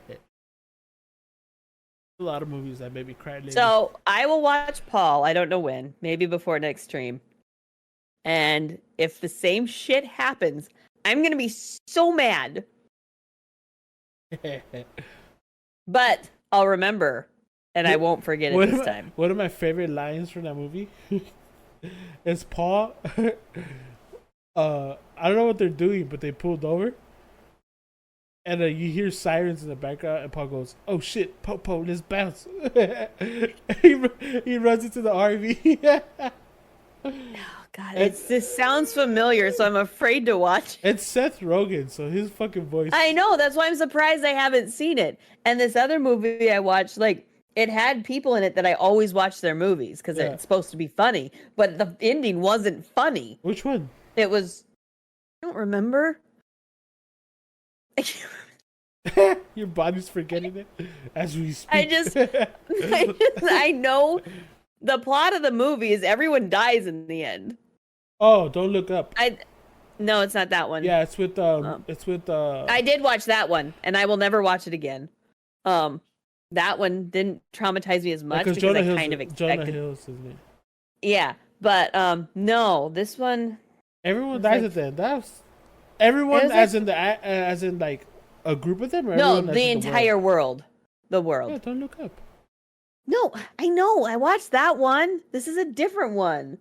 lot of movies that made me cry later. So I will watch Paul. I don't know when. Maybe before next stream. And if the same shit happens, I'm going to be so mad. But I'll remember, and I won't forget it this time. One of my favorite lines from that movie is Paul. I don't know what they're doing, but they pulled over. And you hear sirens in the background, and Paul goes, "Oh shit, Popo, let's bounce." He runs into the RV. Oh God, this sounds familiar, so I'm afraid to watch. It's Seth Rogen, so his fucking voice. I know, that's why I'm surprised I haven't seen it. And this other movie I watched, like, it had people in it that I always watch their movies because it's supposed to be funny, but the ending wasn't funny. Which one? It was. I don't remember. Your body's forgetting it as we speak. I know the plot of the movie is everyone dies in the end. Oh, Don't Look Up. No, it's not that one. Yeah, it's with I did watch that one, and I will never watch it again. That one didn't traumatize me as much because I kind of expected. Jonah Hill's his name. Yeah, but no, this one. Everyone dies at the end. That's everyone, as in like a group of them. Or no, the entire world. The world. Yeah, Don't Look Up. No, I know. I watched that one. This is a different one.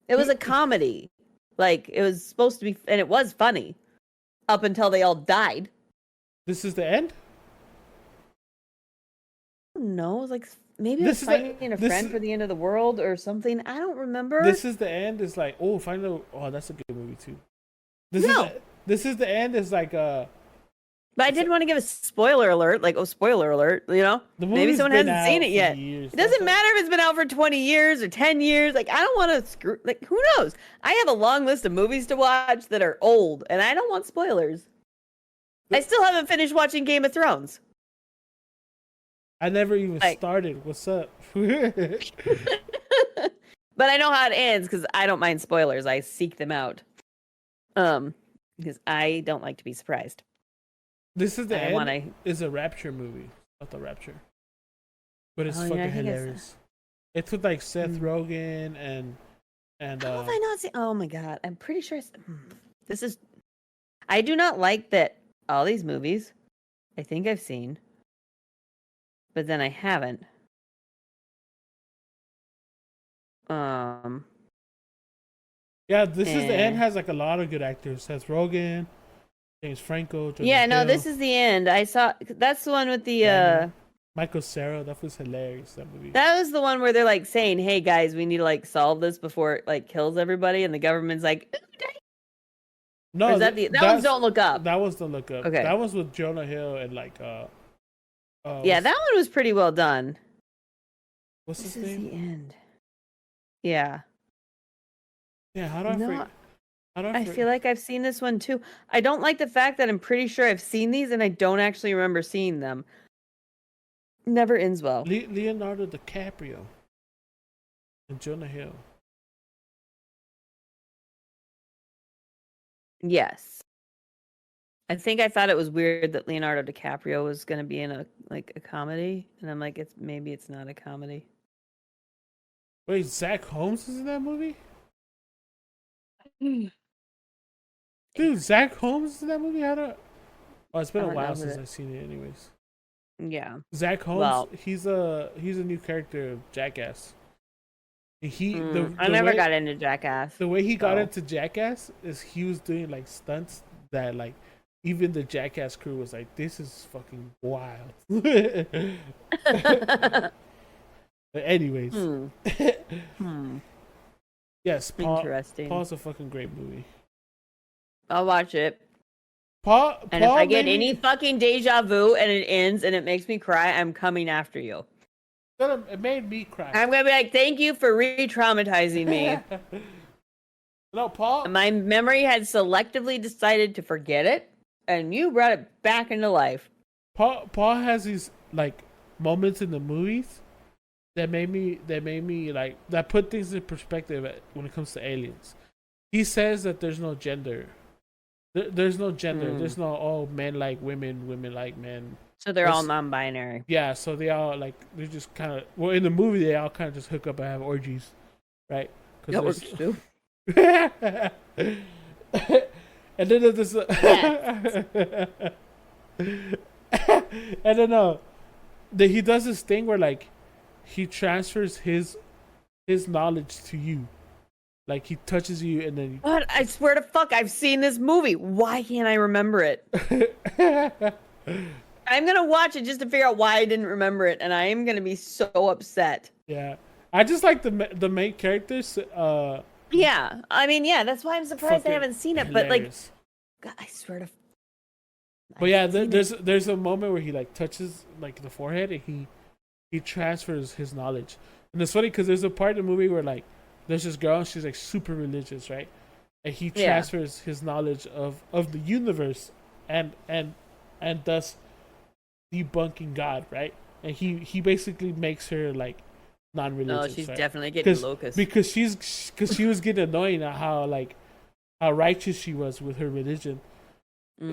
It was a comedy. Like, it was supposed to be, and it was funny up until they all died. This is the end? No, it was like maybe it was finding a friend for the end of the world or something. I don't remember. This is the end. It's like, oh, that's a good movie too. This is the end. Is like But I did want to give a spoiler alert, like, spoiler alert, you know? Maybe someone hasn't seen it yet. It doesn't matter if it's been out for 20 years or 10 years. Like, I don't want to like, who knows? I have a long list of movies to watch that are old, and I don't want spoilers. I still haven't finished watching Game of Thrones. I never even started. What's up? But I know how it ends because I don't mind spoilers. I seek them out. Because I don't like to be surprised. This is the end. Is a Rapture movie, not the Rapture, but it's fucking hilarious. It's with like Seth Rogen and. How have I not seen? Oh my god! I'm pretty sure this is. I do not like that all these movies. I think I've seen, but then I haven't. Yeah, This is the end. Has like a lot of good actors. Seth Rogen. James Franco. This is the end. I saw that's the one with the Michael Cera. That was hilarious. That movie. That was the one where they're like saying, "Hey guys, we need to like solve this before it like kills everybody," and the government's like, "No, that one's Don't Look Up." That was Don't Look Up. Okay, that was with Jonah Hill and like yeah, that one was pretty well done. What's his name? The end. Yeah. Yeah. How do I forget? I feel like I've seen this one too. I don't like the fact that I'm pretty sure I've seen these and I don't actually remember seeing them. Never ends well. Leonardo DiCaprio and Jonah Hill. Yes. I think I thought it was weird that Leonardo DiCaprio was going to be in a comedy, and I'm like, maybe it's not a comedy. Wait, Zach Holmes is in that movie? Dude, Zach Holmes is in that movie? Oh, it's been a while since I've seen it anyways. Yeah. Zach Holmes, he's a new character of Jackass. I never got into Jackass. The way he got into Jackass is he was doing like stunts that like even the Jackass crew was like, this is fucking wild. But anyways. Yes, Interesting. Paul's a fucking great movie. I'll watch it. Paul, if I get any fucking deja vu and it ends and it makes me cry, I'm coming after you. It made me cry. I'm gonna be like, thank you for re-traumatizing me. No, Paul. My memory had selectively decided to forget it, and you brought it back into life. Paul has these like moments in the movies that made me like that put things in perspective when it comes to aliens. He says that there's no gender. There's no gender. There's no men like women, women like men. So they're all non-binary. Yeah, so they all like they're just kind of in the movie they all kind of just hook up and have orgies, right? That works too. And then there's and then he does this thing where like he transfers his knowledge to you. Like, he touches you and then... What? I swear to fuck, I've seen this movie. Why can't I remember it? I'm going to watch it just to figure out why I didn't remember it, and I am going to be so upset. Yeah. I just like the main characters. Yeah, I mean, yeah, that's why I'm surprised I haven't seen it. But like, Hilarious. God, I swear to. But yeah, there's a moment where he like touches like the forehead and he transfers his knowledge, and it's funny because there's a part in the movie where like there's this girl and she's like super religious, right? And he transfers his knowledge of the universe, and thus debunking God, right? And he basically makes her like non-religious. No, she's right? definitely getting locust because she was getting annoying at how righteous she was with her religion.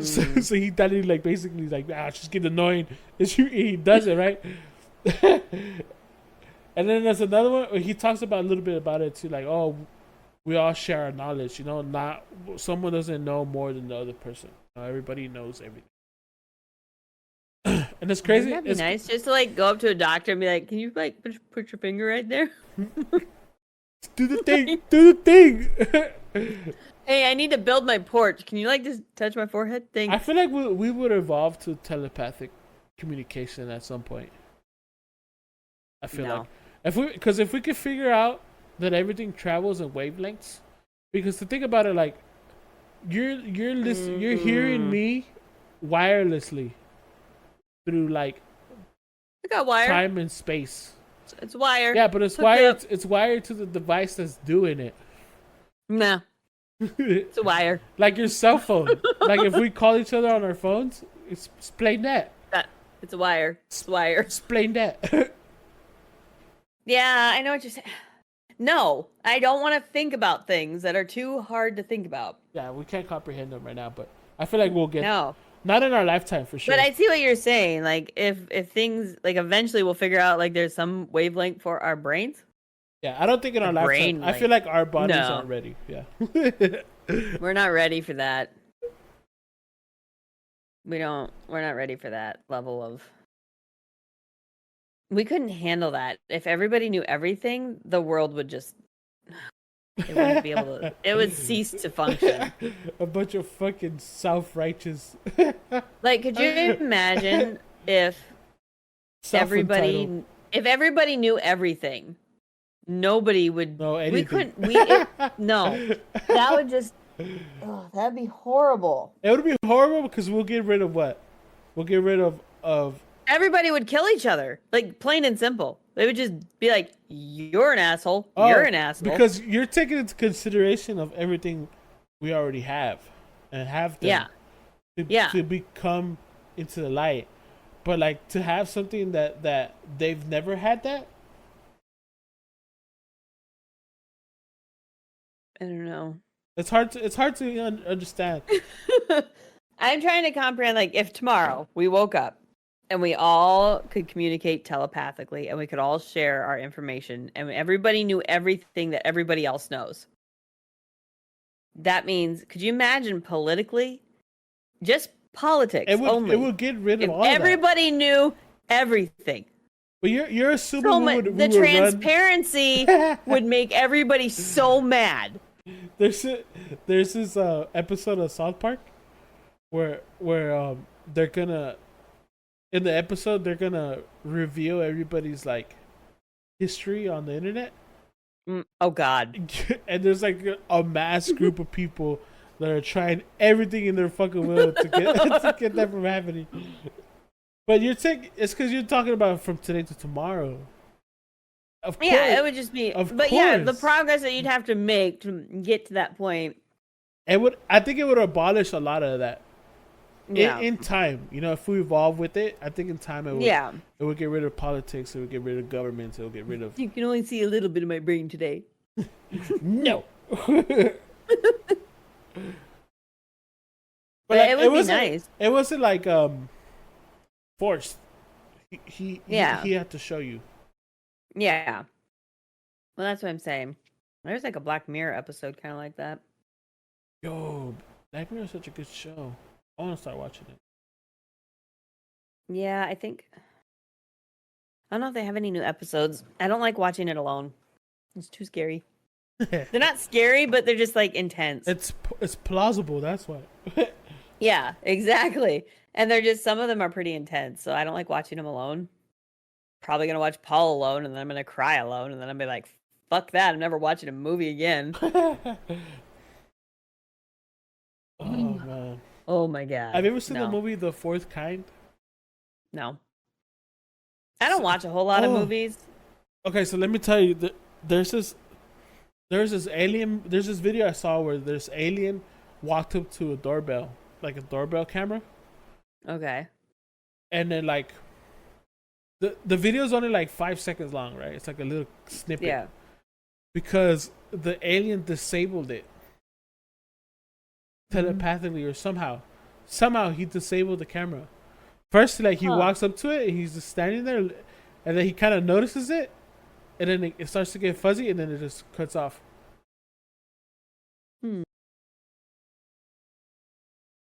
So he thought he like basically like she's getting annoying, and he does it right. And then there's another one where he talks about a little bit about it too, like we all share our knowledge, not someone doesn't know more than the other person. Everybody knows everything. And it's crazy. That'd be nice just to like go up to a doctor and be like, "Can you like put your finger right there? Do the thing. Do the thing." Hey, I need to build my porch. Can you like just touch my forehead? Thanks. I feel like we would evolve to telepathic communication at some point. I feel like if we could figure out that everything travels in wavelengths, because to think about it, like you're hearing me wirelessly through like I got wire. Time and space. It's wire. Yeah, but it's wired. It's wired to the device that's doing it. Nah. It's a wire. Like your cell phone. Like if we call each other on our phones, it's plain that. It's a wire. It's wire. It's plain that. Yeah, I know what you're saying. No, I don't want to think about things that are too hard to think about. Yeah, we can't comprehend them right now, but I feel like we'll get. No. Not in our lifetime for sure. But I see what you're saying. Like if things like eventually we'll figure out like there's some wavelength for our brains. Yeah, I don't think in our lifetime. I feel like our bodies aren't ready. Yeah. We're not ready for that. We're not ready for that level of. We couldn't handle that. If everybody knew everything, the world would just. It wouldn't be able to. It would cease to function. A bunch of fucking self-righteous. Like, could you imagine if everybody knew everything? Nobody would. No, anything. We couldn't. No, that would just. Oh, that'd be horrible. It would be horrible because we'll get rid of what? We'll get rid of. Everybody would kill each other, like plain and simple. They would just be like, "You're an asshole. You're an asshole." Because you're taking into consideration of everything we already have and have done. To become into the light, but like to have something that they've never had that. I don't know. It's hard to understand. I'm trying to comprehend, like, if tomorrow we woke up and we all could communicate telepathically and we could all share our information and everybody knew everything that everybody else knows. That means, could you imagine politically? Just politics only. It would get rid of all everybody knew everything. But you're assuming the transparency would make everybody so mad. There's this episode of South Park where they're gonna reveal everybody's like history on the internet. Oh God! And there's like a mass group of people that are trying everything in their fucking will to get that from happening. But it's because you're talking about from today to tomorrow. Of course. Yeah, it would just be. Yeah, the progress that you'd have to make to get to that point. I think it would abolish a lot of that. Yeah. In time, if we evolve with it, I think in time it would. Yeah. It would get rid of politics. It would get rid of governments. It would get rid of. You can only see a little bit of my brain today. No. But it would be nice. It wasn't like forced. He had to show you. Yeah. Well, that's what I'm saying. There's like a Black Mirror episode kind of like that. Yo, Black Mirror is such a good show. I want to start watching it. Yeah, I think. I don't know if they have any new episodes. I don't like watching it alone. It's too scary. They're not scary, but they're just like intense. It's plausible. That's why. Yeah, exactly. And they're just some of them are pretty intense, so I don't like watching them alone. probably gonna watch Paul alone, and then I'm gonna cry alone, and then I'm gonna be like, "Fuck that! I'm never watching a movie again." Oh man. Oh my god. Have you ever seen the No. movie The Fourth Kind? No. I don't watch a whole lot of movies. Okay, so let me tell you, there's this alien. There's this video I saw where this alien walked up to a doorbell, like a doorbell camera, Okay. and then like the video is only like 5 seconds long, right? It's like a little snippet. Yeah. Because the alien disabled it telepathically or somehow he disabled the camera. First, like he walks up to it and he's just standing there, and then he kind of notices it, and then it starts to get fuzzy, and then it just cuts off.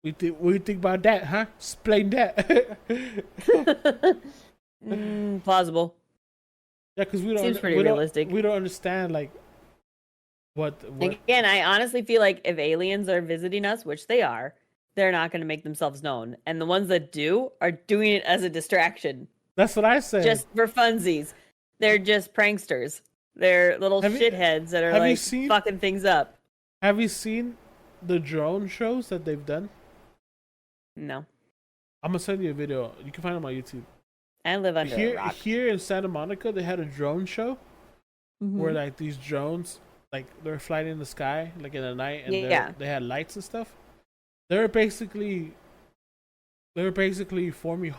What do you think about that, huh? Explain that. Plausible. Yeah, because Seems pretty realistic. We don't understand like what. Again, I honestly feel like if aliens are visiting us, which they are, they're not going to make themselves known, and the ones that do are doing it as a distraction. That's what I say. Just for funsies. They're just pranksters. They're little shitheads that are like fucking things up. Have you seen the drone shows that they've done? No. I'm gonna send you a video. You can find them on YouTube. I live under a rock. Here in Santa Monica, they had a drone show where like these drones, like they're flying in the sky, like in the night, and they had lights and stuff. They were basically forming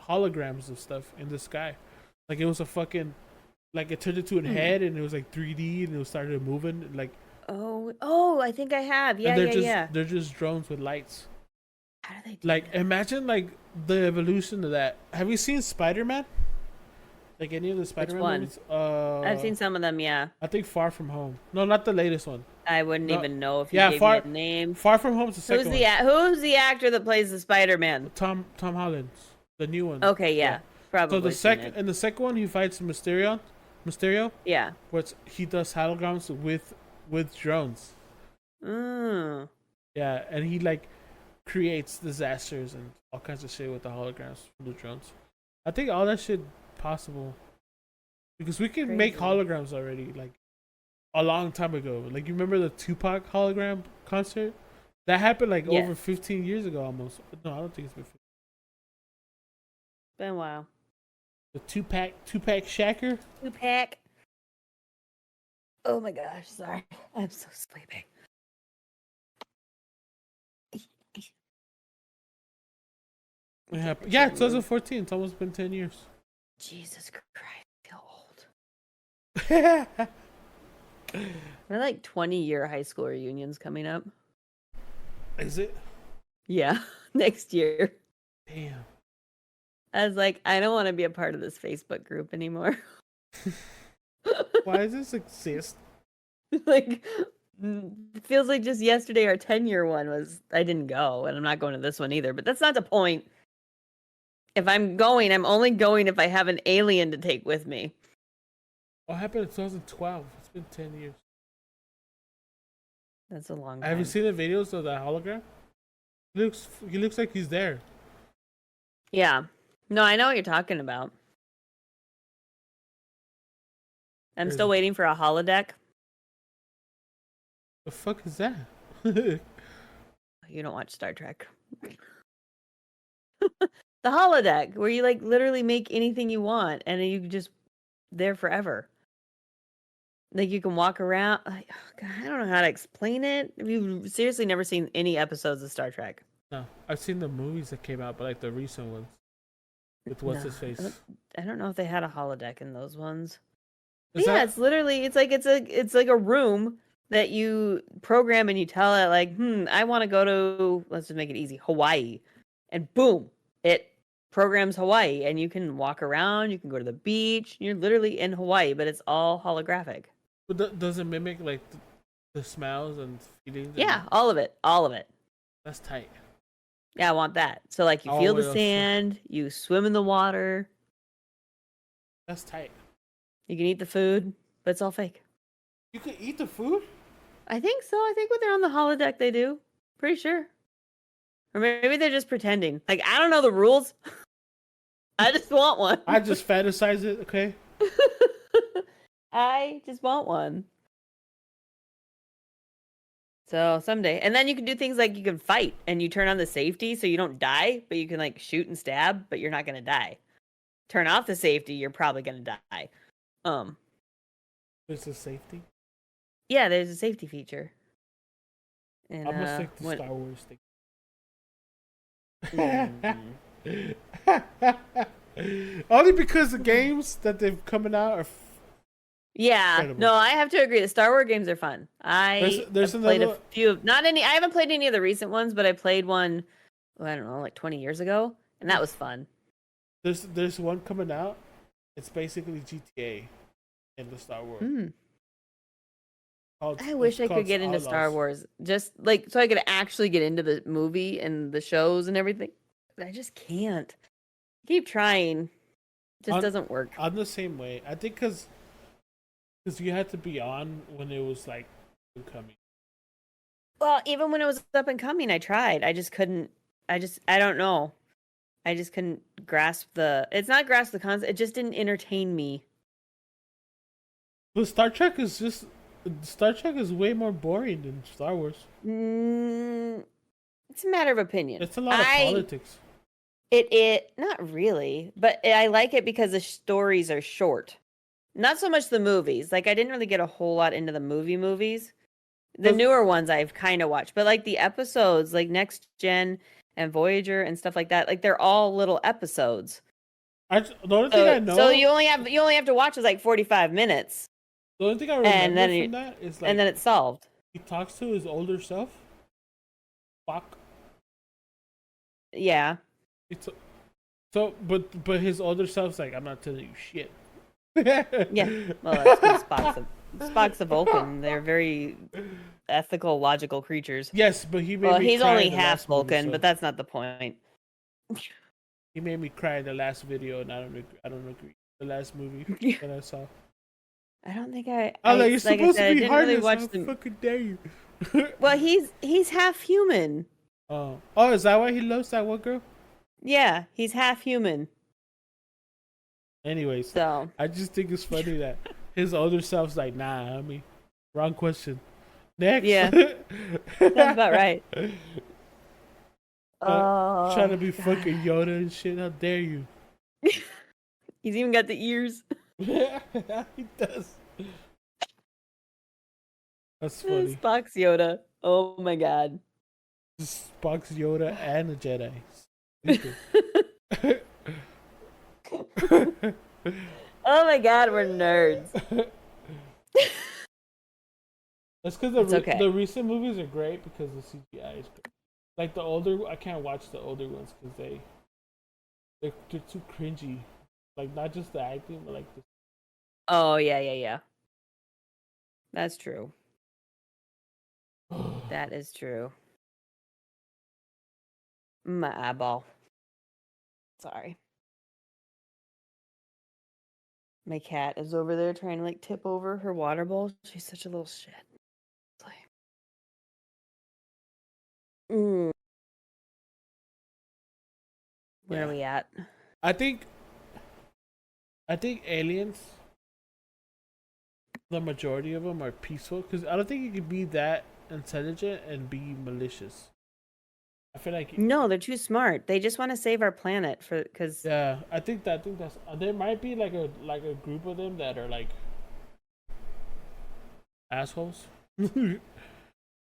holograms of stuff in the sky. Like it was a fucking, like it turned into a head, and it was like 3D, and it started moving like. Oh, I think I have. Yeah, yeah. They're just drones with lights. How do they do like that? Imagine like the evolution of that. Have you seen Spider-Man? Like any of the Spider-Man movies? I've seen some of them. Yeah. I think Far From Home. No, not the latest one. I wouldn't even know if you gave me a name. Far From Home is the second one. Who's the actor that plays the Spider-Man? Tom Holland, the new one. Okay, yeah. Probably. So in the second one, he fights Mysterio. Yeah. Where he does holograms with drones. Mm. Yeah, and he like creates disasters and all kinds of shit with the holograms from the drones. I think all that shit possible because we can make holograms already, like a long time ago. Like you remember the Tupac hologram concert that happened like over 15 years ago almost. No, I don't think it's been 15. Been a while. The Tupac Shacker. Tupac. Oh my gosh, sorry, I'm so sleepy. Yeah, 2014. It's almost been 10 years. Jesus Christ, I feel old. They're like 20-year high school reunions coming up. Is it? Yeah, next year. Damn. I was like, I don't want to be a part of this Facebook group anymore. Why does this exist? Like, it feels like just yesterday our 10-year one was, I didn't go, and I'm not going to this one either, but that's not the point. If I'm going, I'm only going if I have an alien to take with me. What happened in 2012? It's been 10 years. That's a long time. Have you seen the videos of that hologram? He looks like he's there. Yeah. No, I know what you're talking about. I'm still waiting for a holodeck. The fuck is that? You don't watch Star Trek. The holodeck, where you like literally make anything you want, and you just there forever. Like you can walk around. Like, oh God, I don't know how to explain it. Have you seriously never seen any episodes of Star Trek? No, I've seen the movies that came out, but like the recent ones with what's his face. I don't know if they had a holodeck in those ones. It's literally it's like a room that you program and you tell it like, I want to go to, let's just make it easy, Hawaii, and boom, it programs Hawaii, and you can walk around, you can go to the beach, you're literally in Hawaii, but it's all holographic. But does it mimic like the smells and feelings? Yeah, all of it. That's tight. Yeah, I want that. So like you feel the sand, you swim in the water. That's tight. You can eat the food, but it's all fake. You can eat the food? I think so. I think when they're on the holodeck, they do. Pretty sure. Or maybe they're just pretending. Like, I don't know the rules. I just want one. I just fantasize it, okay? I just want one. So someday. And then you can do things like you can fight and you turn on the safety so you don't die, but you can like shoot and stab, but you're not gonna die. Turn off the safety, you're probably gonna die. There's a safety. Yeah, there's a safety feature. And I'm gonna stick to Star Wars thing. Only because the games that they've coming out are. Yeah, incredible. no, I have to agree. The Star Wars games are fun. There's have played another... a few. Not any. I haven't played any of the recent ones, but I played one. I don't know, like 20 years ago, and that was fun. There's one coming out. It's basically GTA in the Star Wars. I wish I could get into Star Wars, just like so I could actually get into the movie and the shows and everything. I just can't. I keep trying, just doesn't work. I'm the same way. I think because you had to be on when it was like coming. Well, even when it was up and coming, I tried. I just couldn't. I don't know. I just couldn't grasp the. It's not grasp the concept. It just didn't entertain me. But Star Trek is way more boring than Star Wars. It's a matter of opinion. It's a lot of politics. It not really, but I like it because the stories are short. Not so much the movies. Like I didn't really get a whole lot into the movies. The newer ones I've kind of watched, but like the episodes, like Next Gen and Voyager and stuff like that, like they're all little episodes. The only thing I know. So you only have to watch is like 45 minutes. The only thing I remember from that is like, and then it's solved. He talks to his older self. Fuck. Yeah. But his older self's like, I'm not telling you shit. Yeah. Well, that's because Spock's a Vulcan. They're very ethical, logical creatures. Yes, but he's only half Vulcan, but that's not the point. He made me cry in the last video, and I don't agree. The last movie that I saw. I don't think I. Like, you're supposed to be heartless. Really How fucking dare you? Well, he's half human. Oh, is that why he loves that one girl? Yeah, he's half human. Anyways, so I just think it's funny that his older self's like, nah, I mean, wrong question. Next. Yeah, that's about right. Trying to be fucking Yoda and shit. How dare you? He's even got the ears. Yeah, he does. That's funny. Spock's Yoda. Oh my god. Spock's Yoda and a Jedi. Oh my god, we're nerds. That's because the recent movies are great because the CGI is great. Like I can't watch the older ones because they're too cringy. Like not just the acting, but like the. Oh yeah. That's true. That is true. My eyeball. Sorry. My cat is over there trying to like tip over her water bowl. She's such a little shit. Where are we at? I think aliens, the majority of them are peaceful because I don't think you can be that intelligent and be malicious. I feel like no, they're too smart. They just want to save our planet because yeah. I think that's there might be like a group of them that are like assholes.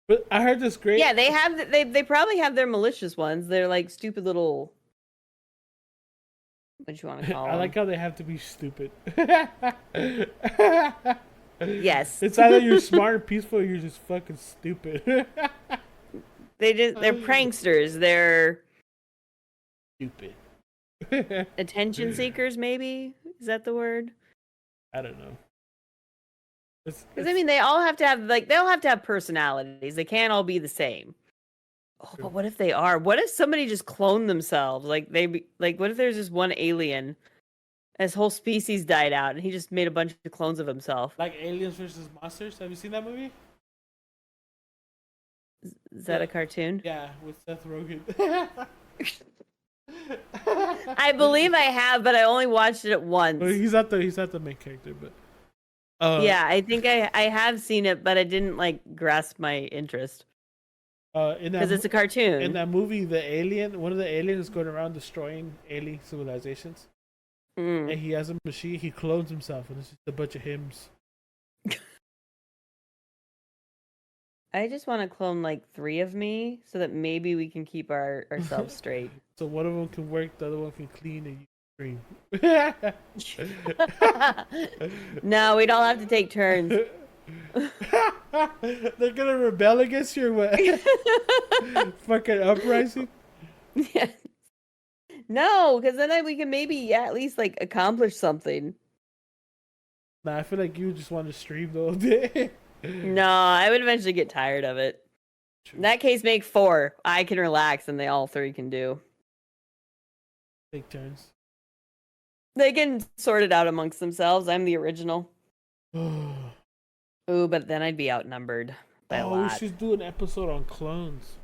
But I heard this great. Yeah, they probably have their malicious ones. They're like stupid little. What you want to call them? I like how they have to be stupid. Yes. It's either you're smart and peaceful or you're just fucking stupid. They're pranksters. They're stupid. Attention seekers, maybe? Is that the word? I don't know. Because I mean, they all have to have they'll have to have personalities. They can't all be the same. Oh, but what if they are? What if somebody just cloned themselves? What if there's just one alien, his whole species died out, and he just made a bunch of clones of himself? Like Aliens versus Monsters. Have you seen that movie? Is that a cartoon? Yeah, with Seth Rogen. I believe I have, but I only watched it once. Well, he's not the main character, but yeah, I think I have seen it, but it didn't like grasp my interest. Because it's a cartoon. In that movie, one of the aliens is going around destroying alien civilizations, and he has a machine. He clones himself, and it's just a bunch of hymns. I just want to clone like 3 of me so that maybe we can keep ourselves straight. So one of them can work, the other one can clean, and you scream. No, we'd all have to take turns. They're gonna rebel against you or what? Fucking uprising? Yeah. No, because then we can maybe at least like accomplish something. Nah, I feel like you just want to stream the whole day. No, I would eventually get tired of it. True. In that case, make 4. I can relax, and they all 3 can do. Take turns. They can sort it out amongst themselves. I'm the original. Ooh, but then I'd be outnumbered by a lot. We should do an episode on clones.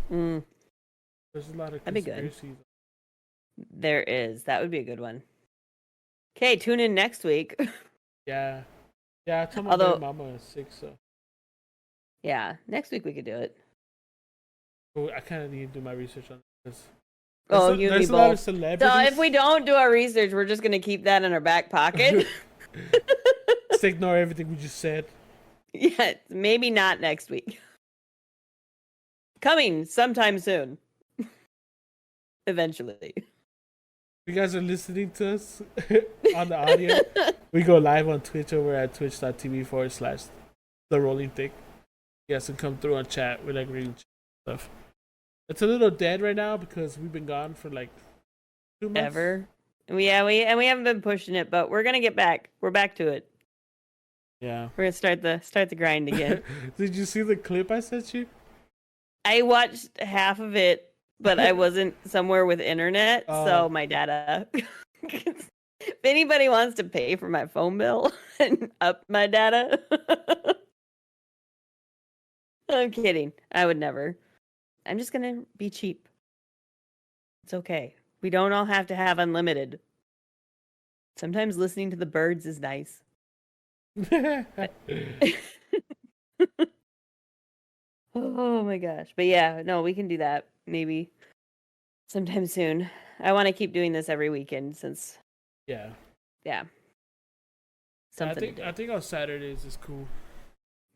There's a lot of conspiracies. There is. That would be a good one. Okay, tune in next week. Yeah. Yeah, I told my mama is sick, so. Yeah, next week we could do it. Oh, I kind of need to do my research on this. There's a lot of celebrities. So if we don't do our research, we're just going to keep that in our back pocket. Just ignore everything we just said. Yeah, maybe not next week. Coming sometime soon. Eventually. You guys are listening to us on the audio. We go live on Twitch over at twitch.tv/The Rolling Thick. You guys can come through on chat. We like reading stuff. It's a little dead right now because we've been gone for like 2 months. Ever. We haven't been pushing it, but we're gonna get back. We're back to it. Yeah. We're gonna start the grind again. Did you see the clip I sent you? I watched half of it, but I wasn't somewhere with internet, so my data. If anybody wants to pay for my phone bill and up my data, I'm kidding. I would never. I'm just gonna be cheap. It's okay. We don't all have to have unlimited. Sometimes listening to the birds is nice. Oh my gosh. But yeah, no, we can do that maybe sometime soon. I want to keep doing this every weekend since yeah. Something I think on Saturdays is cool.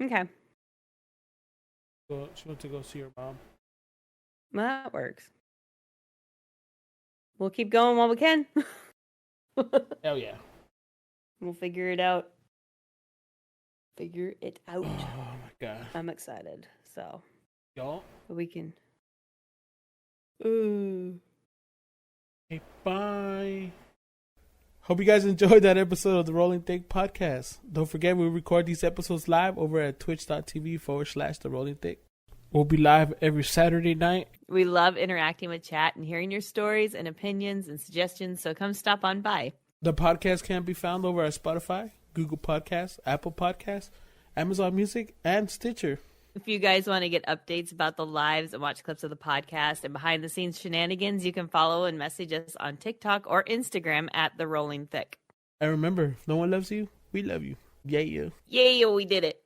Okay. She went to go see her mom. Well, that works. We'll keep going while we can. Hell yeah. We'll figure it out. Oh my god. I'm excited. So. Y'all. We can. Ooh. Hey, bye. Hope you guys enjoyed that episode of the Rolling Thick podcast. Don't forget we record these episodes live over at twitch.tv/The Rolling Thick. We'll be live every Saturday night. We love interacting with chat and hearing your stories and opinions and suggestions, so come stop on by. The podcast can be found over at Spotify, Google Podcasts, Apple Podcasts, Amazon Music, and Stitcher. If you guys want to get updates about the lives and watch clips of the podcast and behind-the-scenes shenanigans, you can follow and message us on TikTok or Instagram at The Rolling Thick. And remember, if no one loves you, we love you. Yeah. Yeah, we did it.